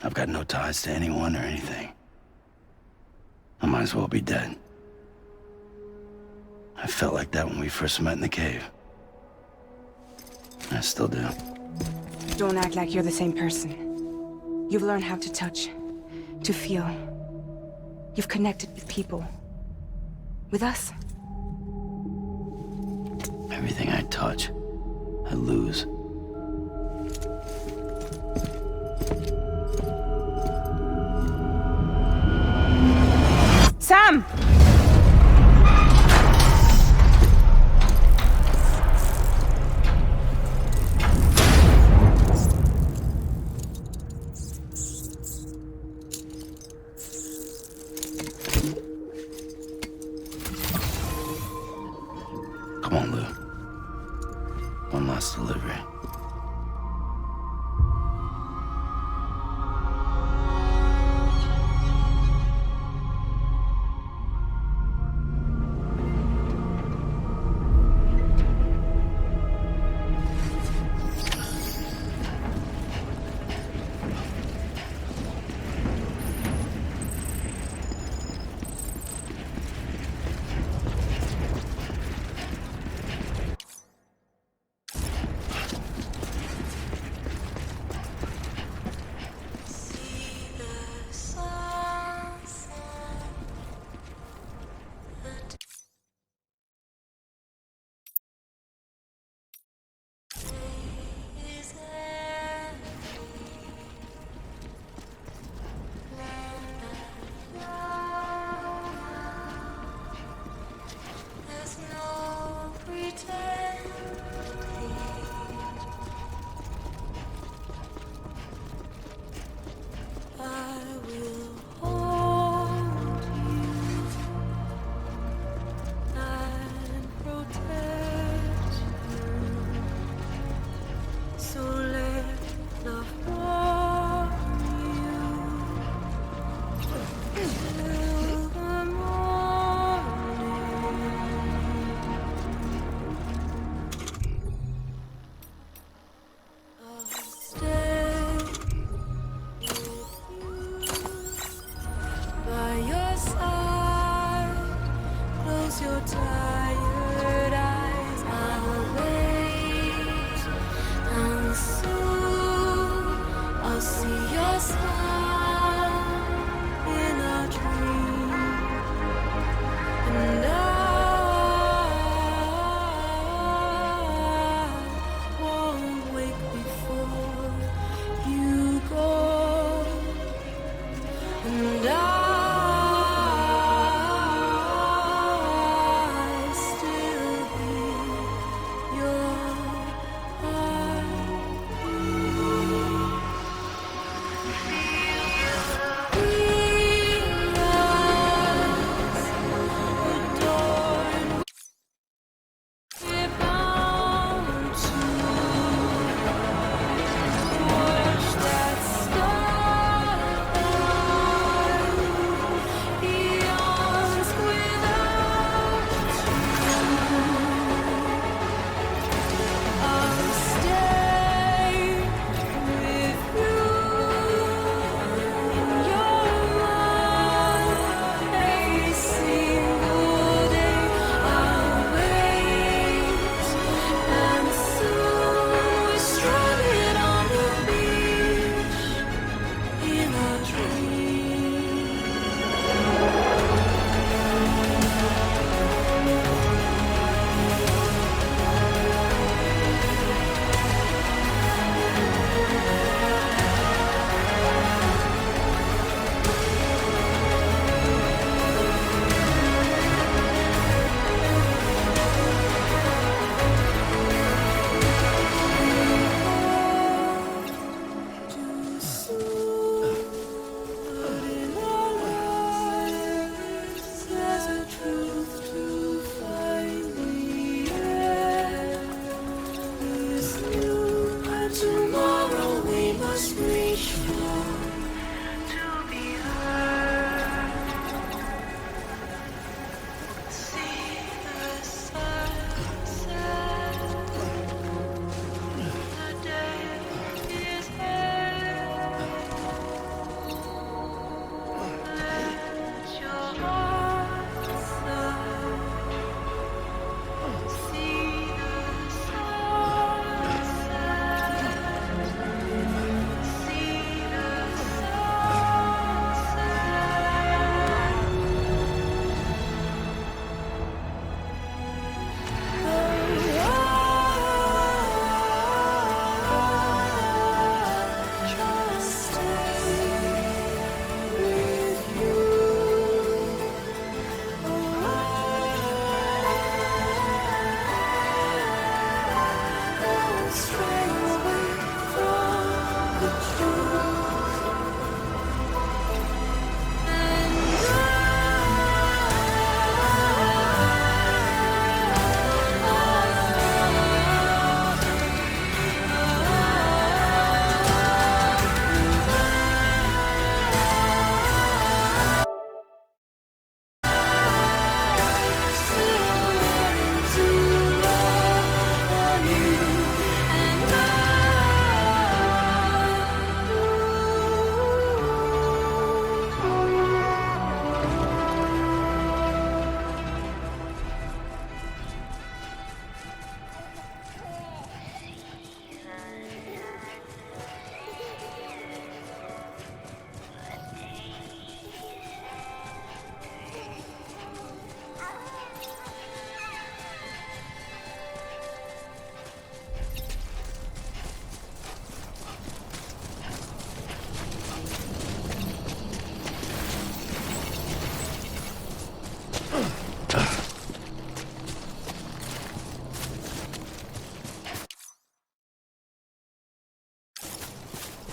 Speaker 3: I've got no ties to anyone or anything. I might as well be dead. I felt like that when we first met in the cave. I still do.
Speaker 8: Don't act like you're the same person. You've learned how to touch, to feel. You've connected with people. With us.
Speaker 3: Everything I touch, I lose.
Speaker 8: Sam!
Speaker 3: Come on, Lou. One last delivery.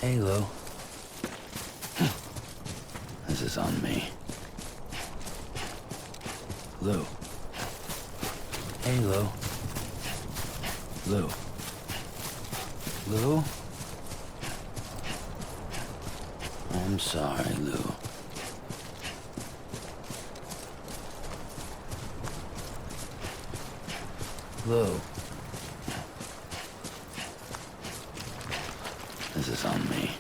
Speaker 3: Hey, Lou. This is on me. Lou. Hey, Lou. Lou. Lou? I'm sorry, Lou. Lou. This is on me.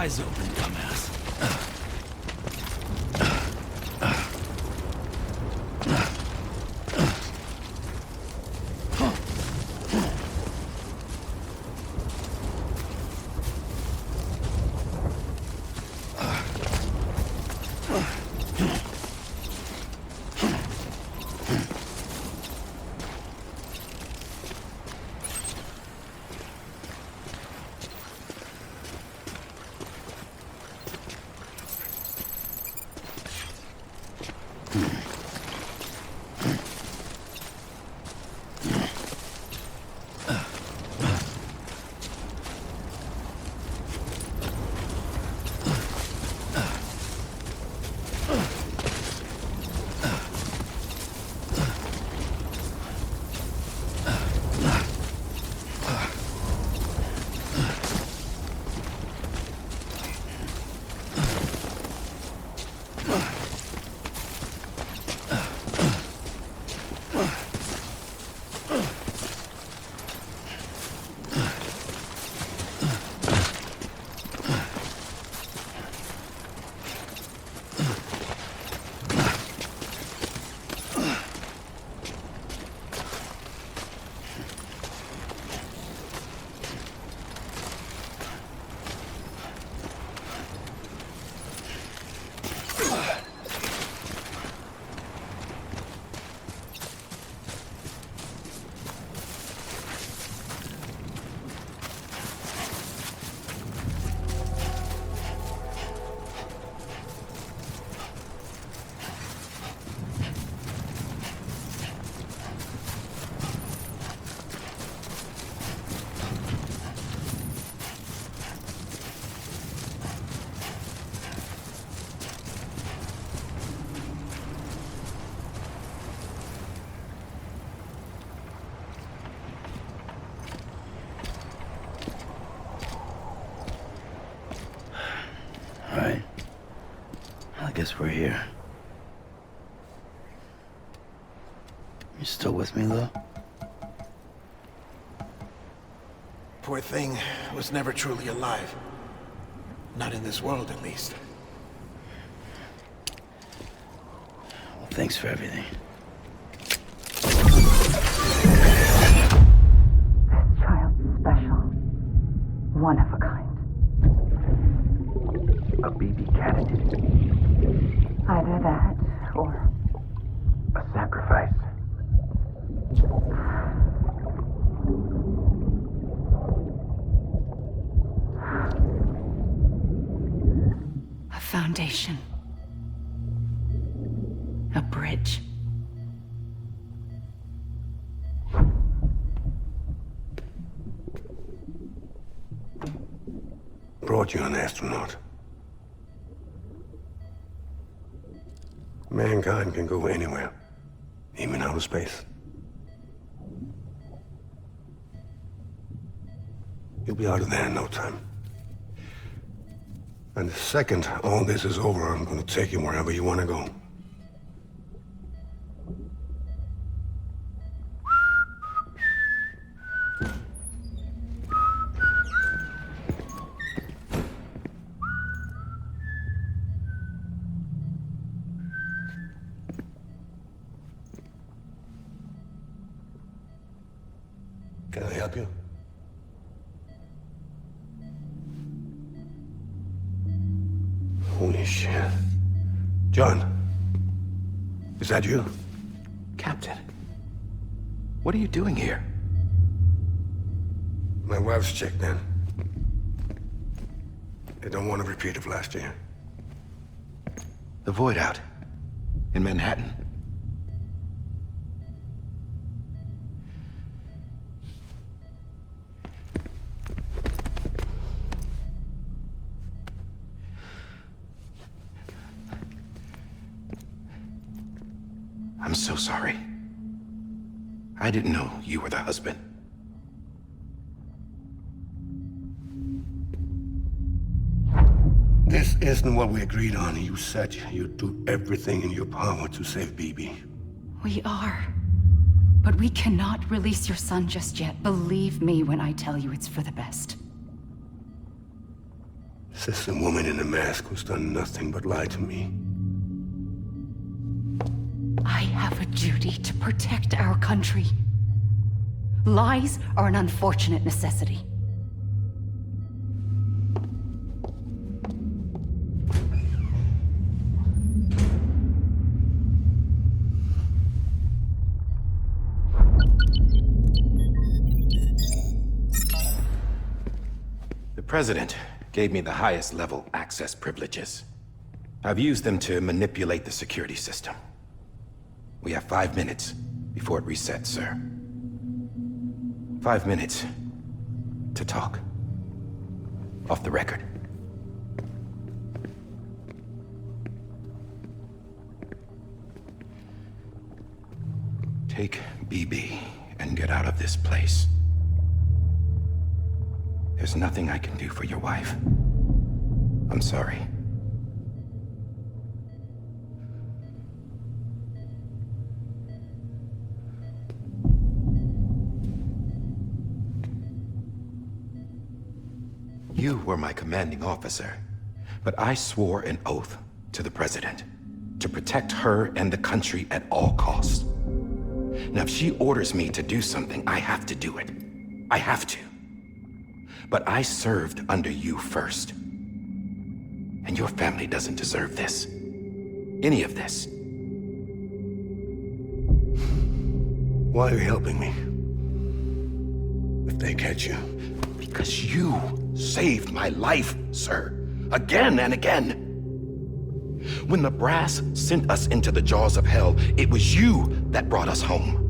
Speaker 3: Eyes open, dumbass. guess we're here. You still with me, though?
Speaker 7: Poor thing was never truly alive. Not in this world, at least.
Speaker 3: Well, thanks for everything.
Speaker 9: Child's special. One of a kind.
Speaker 10: A BB candidate.
Speaker 9: Either that, or
Speaker 10: A sacrifice.
Speaker 1: A foundation. A bridge.
Speaker 11: Brought you an astronaut. Mankind can go anywhere, even outer space. You'll be out of there in no time. And the second all this is over, I'm gonna take you wherever you wanna go. Can I help you? Holy shit. John, is that you?
Speaker 10: Captain, what are you doing here?
Speaker 11: My wife's checked in. They don't want a repeat of last year.
Speaker 10: The Void Out. In Manhattan. I'm so sorry. I didn't know you were the husband.
Speaker 11: This isn't what we agreed on. You said you'd do everything in your power to save BB.
Speaker 1: We are. But we cannot release your son just yet. Believe me when I tell you it's for the best.
Speaker 11: This woman in a mask who's done nothing but lie to me.
Speaker 1: I have a duty to protect our country. Lies are an unfortunate necessity.
Speaker 6: The President gave me the highest level access privileges. I've used them to manipulate the security system. We have 5 minutes before it resets, sir. 5 minutes to talk. Off the record. Take BB and get out of this place. There's nothing I can do for your wife. I'm sorry. You were my commanding officer, but I swore an oath to the President to protect her and the country at all costs. Now, if she orders me to do something, I have to do it. I have to. But I served under you first. And your family doesn't deserve this. Any of this.
Speaker 11: Why are you helping me? If they catch you.
Speaker 6: Because you saved my life, sir. Again and again. When the brass sent us into the jaws of hell, it was you that brought us home.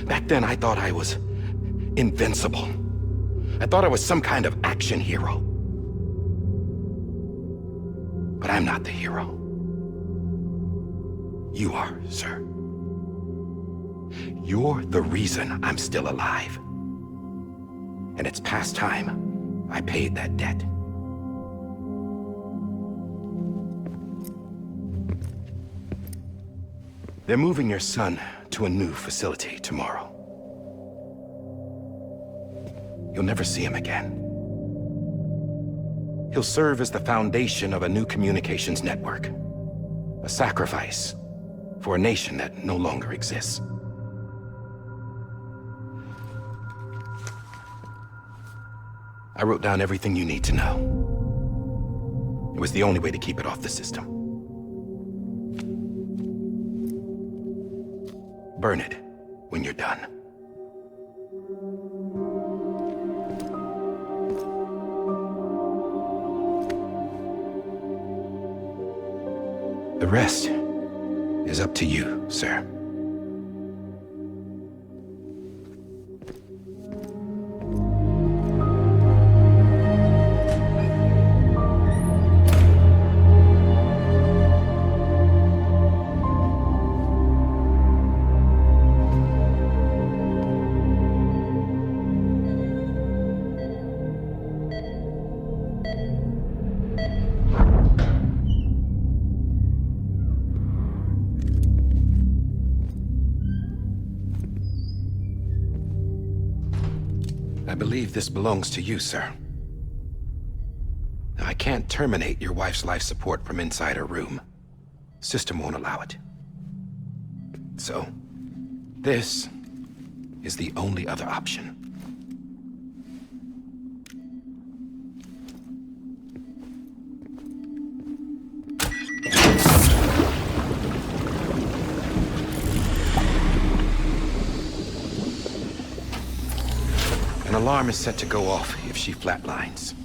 Speaker 6: Back then, I thought I was invincible. I thought I was some kind of action hero. But I'm not the hero. You are, sir. You're the reason I'm still alive. And it's past time I paid that debt. They're moving your son to a new facility tomorrow. You'll never see him again. He'll serve as the foundation of a new communications network. A sacrifice for a nation that no longer exists. I wrote down everything you need to know. It was the only way to keep it off the system. Burn it when you're done. The rest is up to you, sir. I believe this belongs to you, sir. Now, I can't terminate your wife's life support from inside her room. System won't allow it. So, this is the only other option. An alarm is set to go off if she flatlines.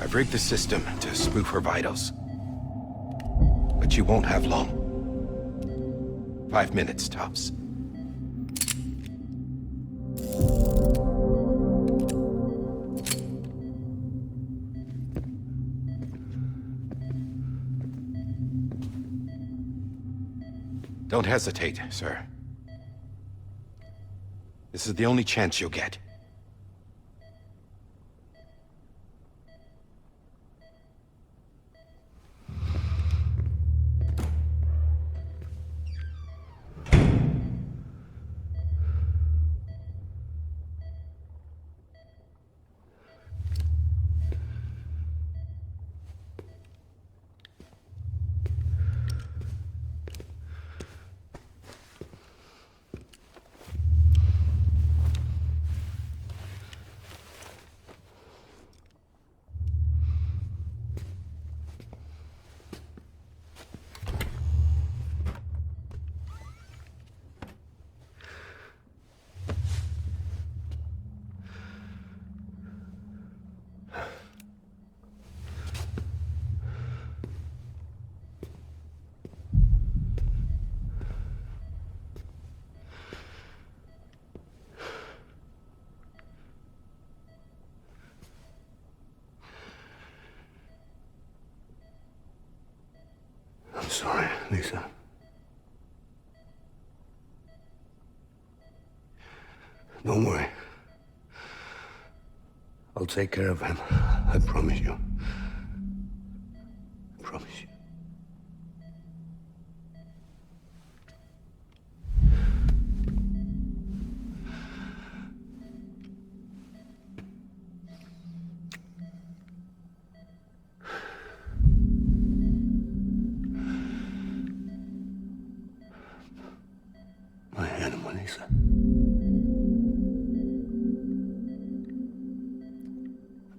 Speaker 6: I've rigged the system to spoof her vitals. But you won't have long. 5 minutes, tops. Don't hesitate, sir. This is the only chance you'll get.
Speaker 11: I'm sorry, Lisa. Don't worry. I'll take care of him. I promise you. I promise you. My animal, Lisa.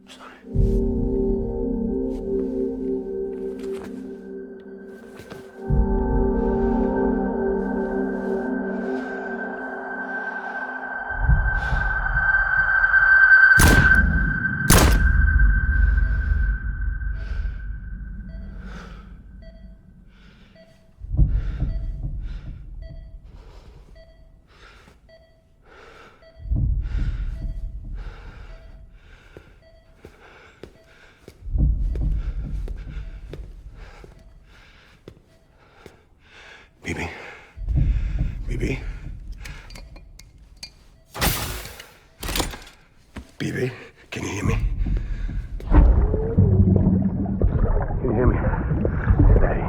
Speaker 11: I'm sorry. Bibi? Bibi? Bibi? Can you hear me? Can you hear me? Daddy.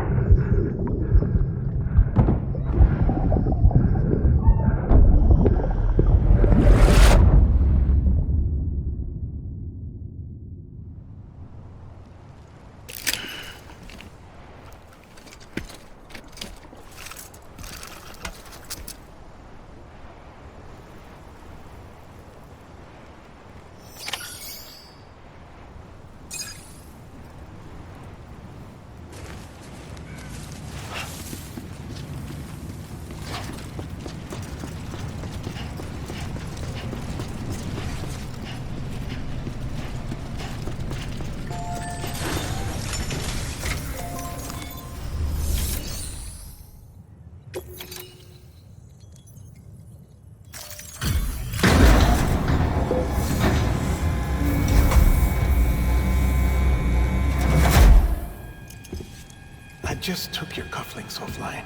Speaker 7: I just took your cufflinks offline.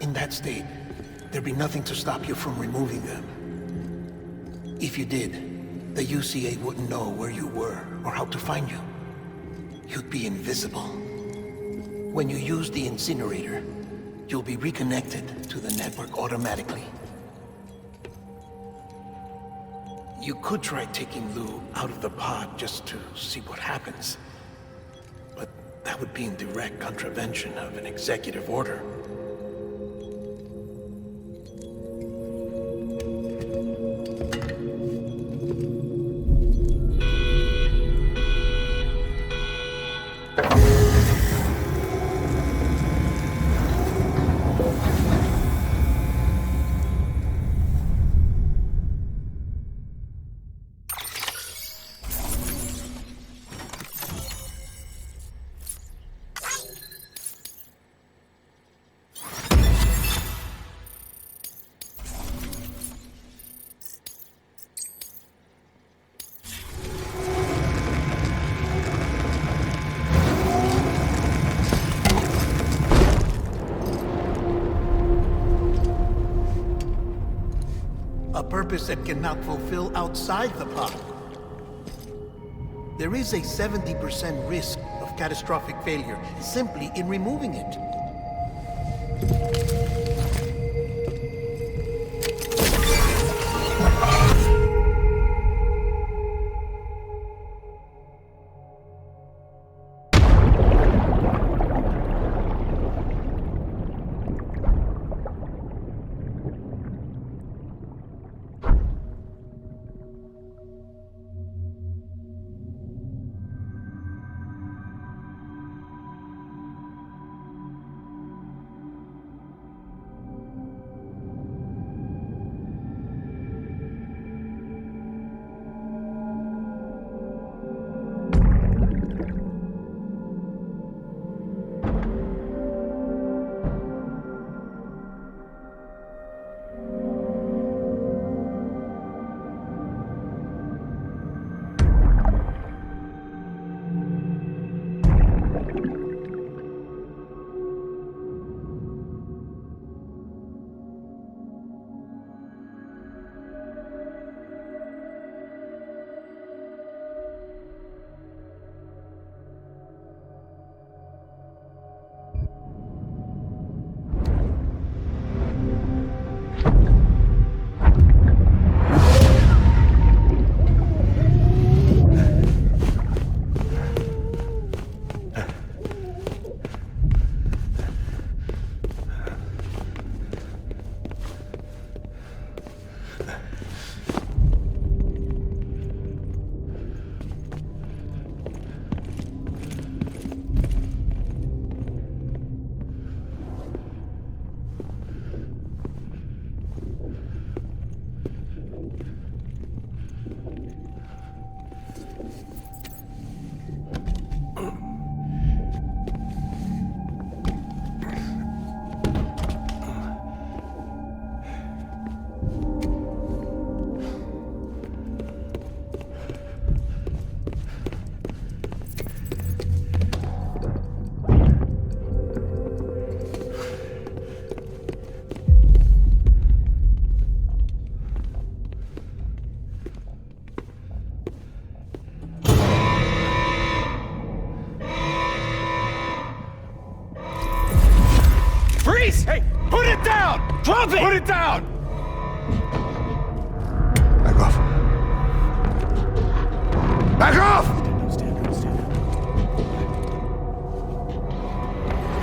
Speaker 7: In that state, there'd be nothing to stop you from removing them. If you did, the UCA wouldn't know where you were or how to find you. You'd be invisible. When you use the incinerator, you'll be reconnected to the network automatically. You could try taking Lou out of the pod just to see what happens. But that would be in direct contravention of an executive order. A purpose that cannot fulfill outside the pod. There is a 70% risk of catastrophic failure simply in removing it.
Speaker 6: Drop it! Put it down!
Speaker 11: Back off. Back off!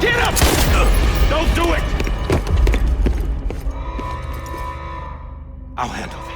Speaker 6: Get up! Don't do it!
Speaker 10: I'll handle this.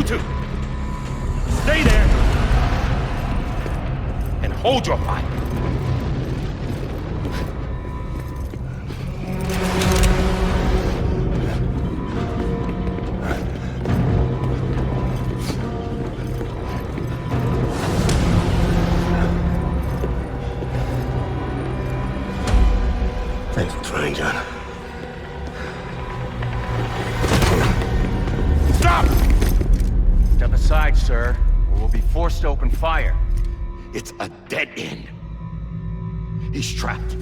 Speaker 6: two, stay there and hold your fire.
Speaker 11: Thanks for trying, John.
Speaker 6: Stop!
Speaker 12: Step aside, sir, or we'll be forced to open fire.
Speaker 6: It's a dead end. He's trapped.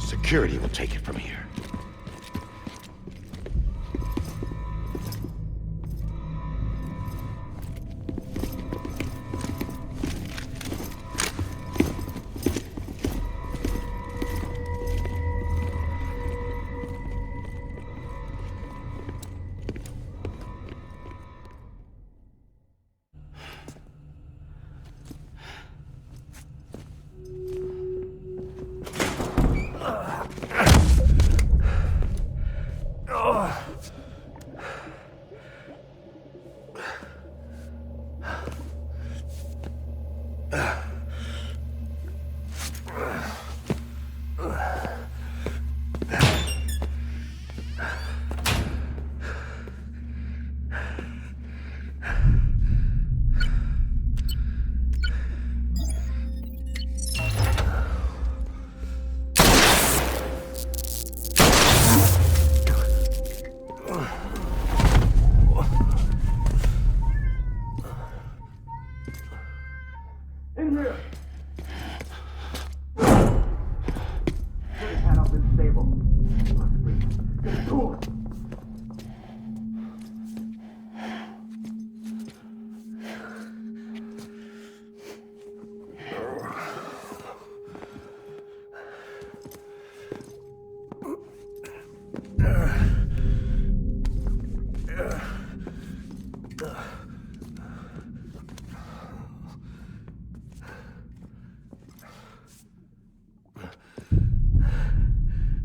Speaker 6: Security will take it from here.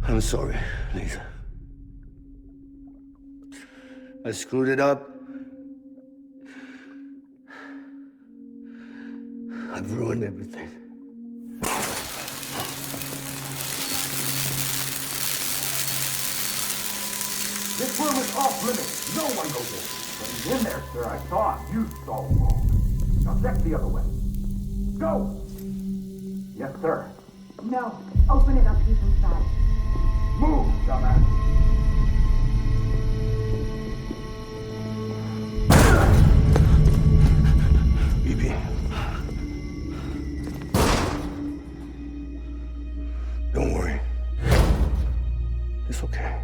Speaker 11: I'm sorry, Lisa. I screwed it up. I've ruined everything.
Speaker 13: This room is off limits. No one goes in. But he's in there, sir. I saw him. You saw him wrong. Now check the other way. Go! Yes, sir.
Speaker 9: No. Open it up. He's inside.
Speaker 13: Move, dumbass.
Speaker 11: Bibi. Don't worry. It's okay.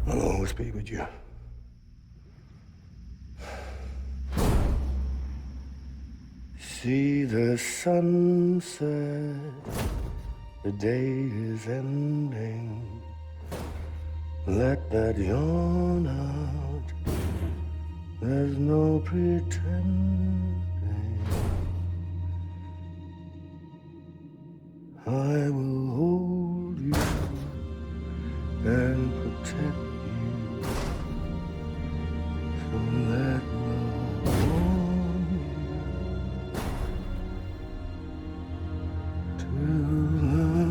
Speaker 11: I'll always be with you. See the sunset. The day is ending. Let that yawn out. There's no pretending. I will hold you and protect you from that warm to the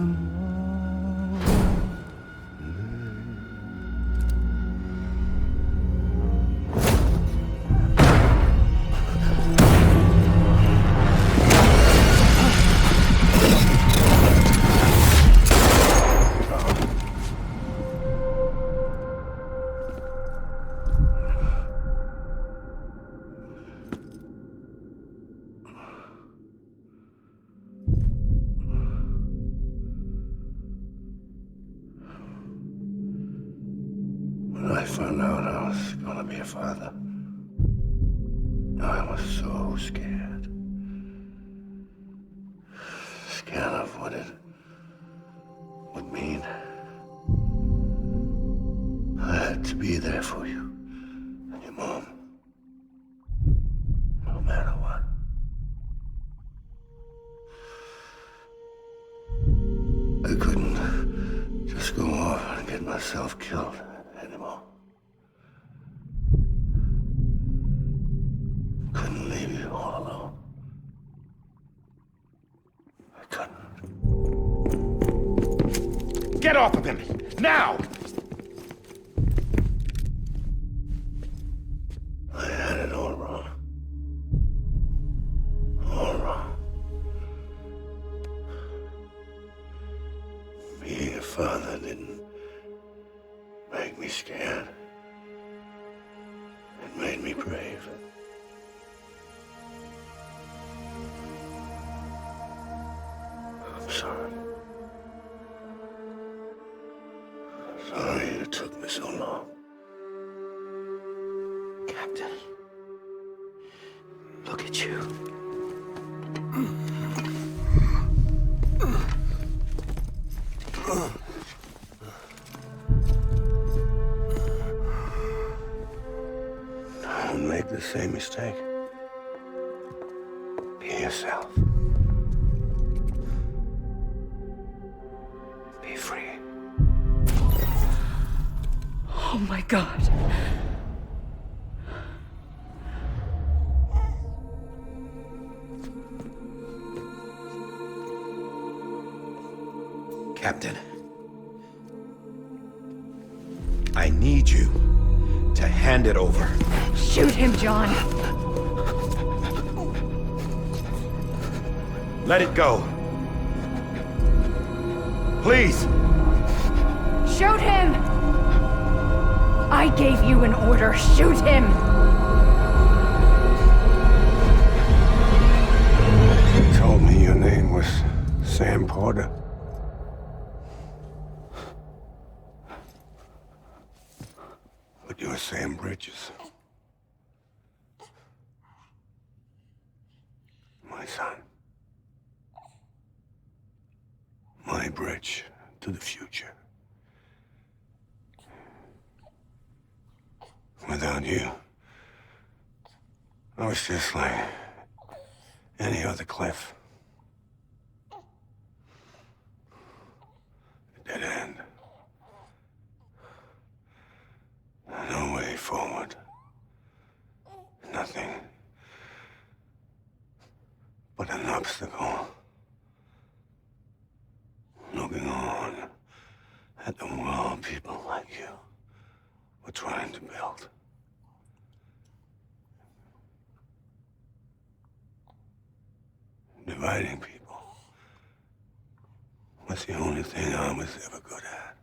Speaker 11: When I found out I was gonna be a father, I was so scared. Scared of what it would mean. I had to be there for you and your mom, no matter what. I couldn't just go off and get myself killed couldn't.
Speaker 6: Get off of him! Now!
Speaker 11: I had it all wrong. All wrong. Being a father didn't make me scared. It made me brave. I'm sorry. Sorry it took me so long.
Speaker 3: Captain, look at you.
Speaker 11: Don't make the same mistake. Be yourself. Be free.
Speaker 1: Oh my God.
Speaker 10: Captain, I need you to hand it over.
Speaker 1: Shoot him, John.
Speaker 6: Let it go. Please.
Speaker 1: Shoot him! I gave you an order. Shoot him!
Speaker 11: You told me your name was Sam Porter. But you're Sam Bridges. My son. My bridge to the future. Without you, I was just like any other Cliff. A dead end. No way forward. Nothing but an obstacle. Looking on at the world people like you were trying to build. Dividing people was the only thing I was ever good at.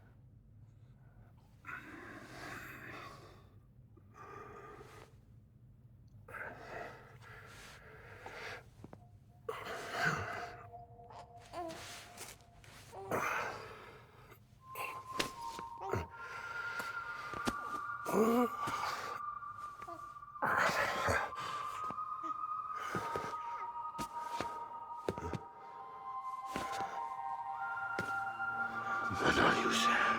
Speaker 11: But not you, Sam.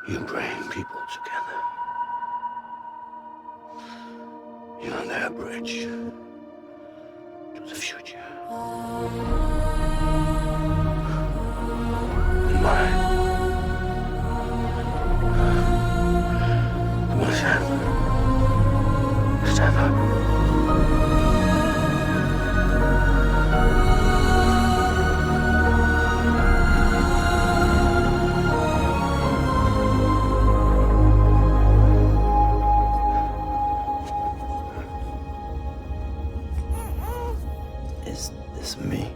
Speaker 11: You bring people together. You're their bridge to the future. And mine. Come on, Sam. Stand up.
Speaker 3: Is this me?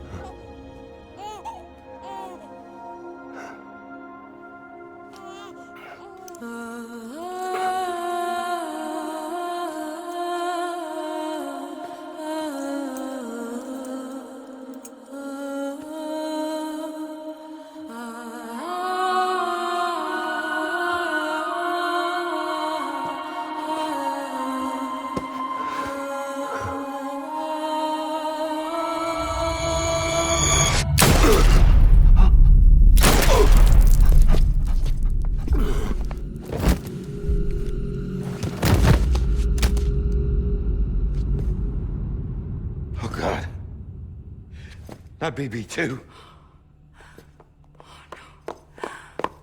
Speaker 10: Oh, God. Not BB too.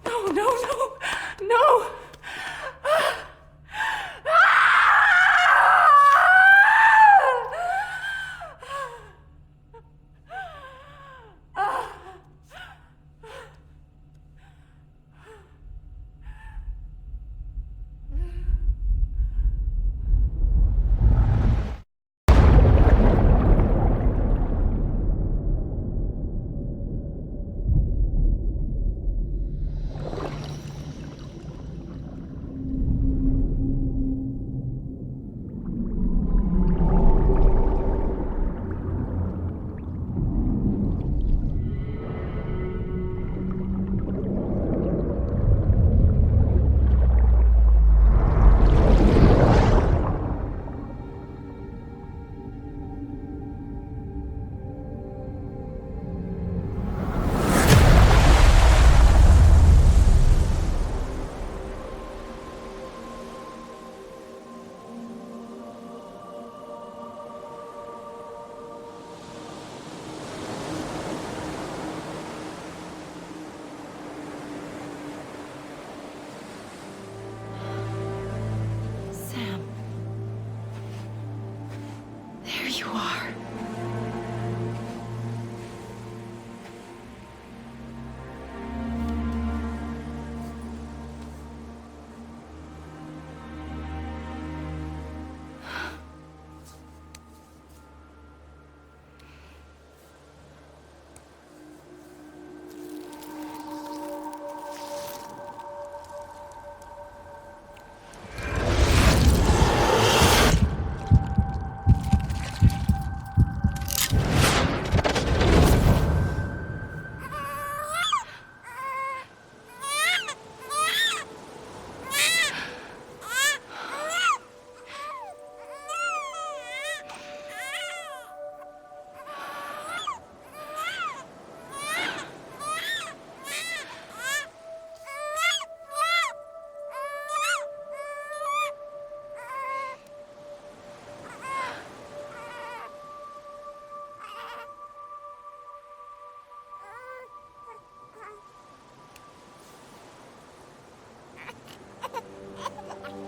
Speaker 1: No, no, no, no! you are.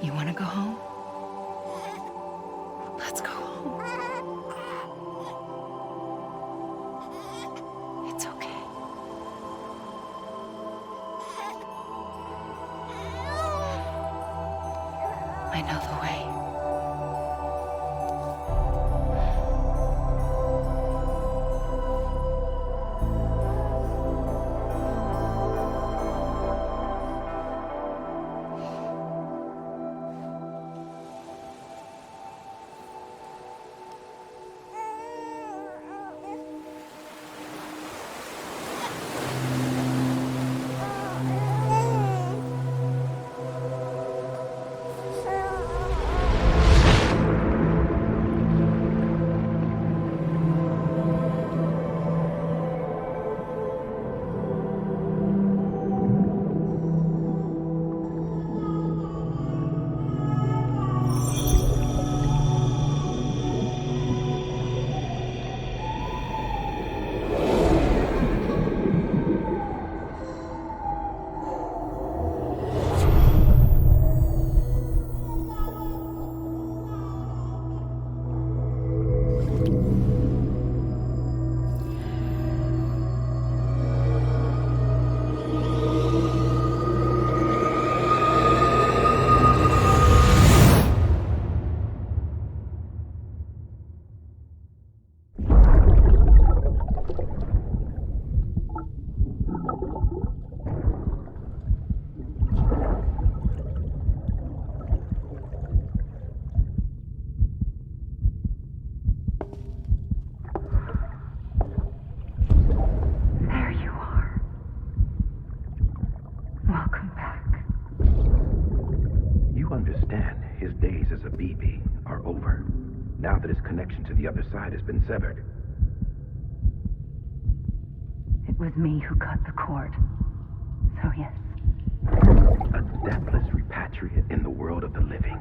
Speaker 1: You want to go home? Let's go home. It's okay. I know the way.
Speaker 10: Now that his connection to the other side has been severed.
Speaker 9: It was me who cut the cord. So yes.
Speaker 10: A deathless repatriate in the world of the living.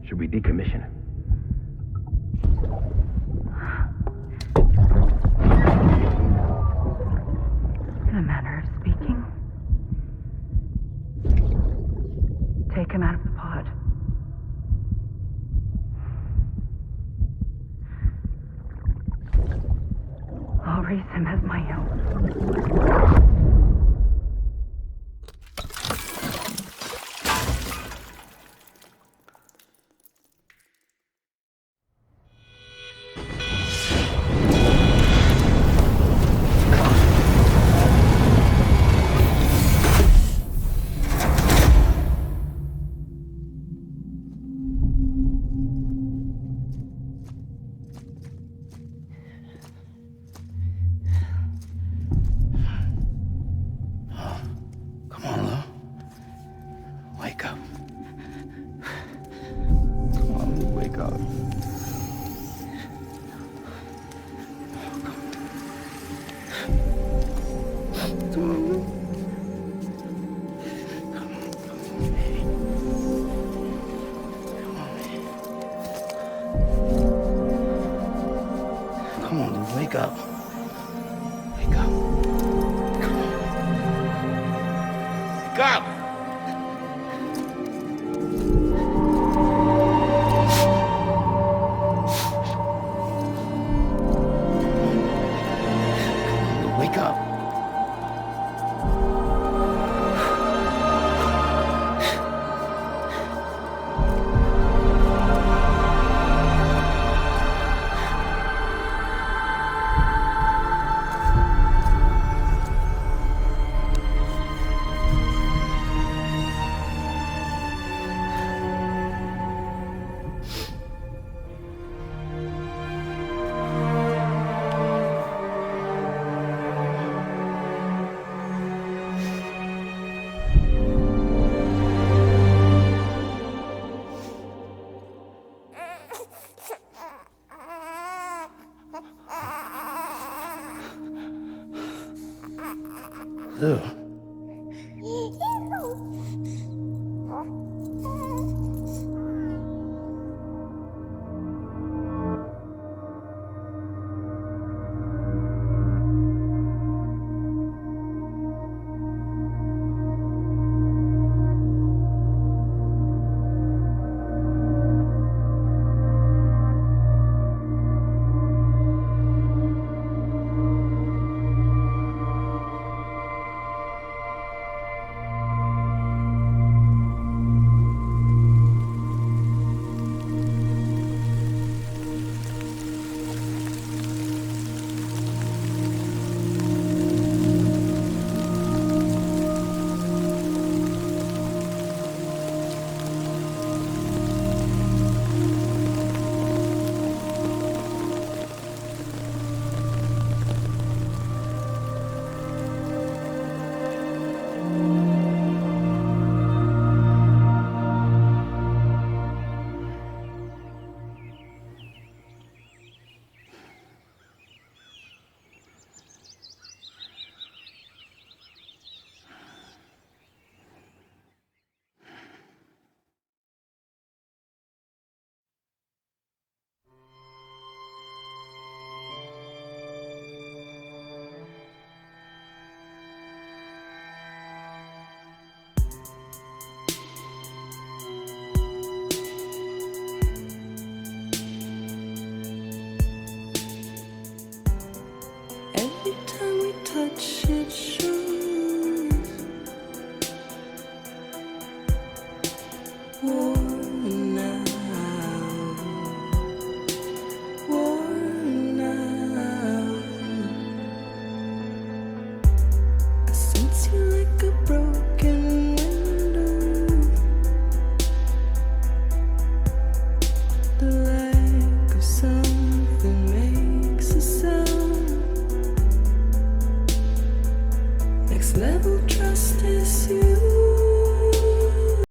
Speaker 10: Should we decommission him?
Speaker 9: In a manner of speaking. Take him out of the pod. I'll raise him as my own.
Speaker 3: Come on, Lou, wake up. Wake up. Come on. Wake up!
Speaker 7: Ew.
Speaker 4: Every time we touch it shows worn out, worn out. I sense you like a broken window. The lack of something makes a sound. Next level trust is you.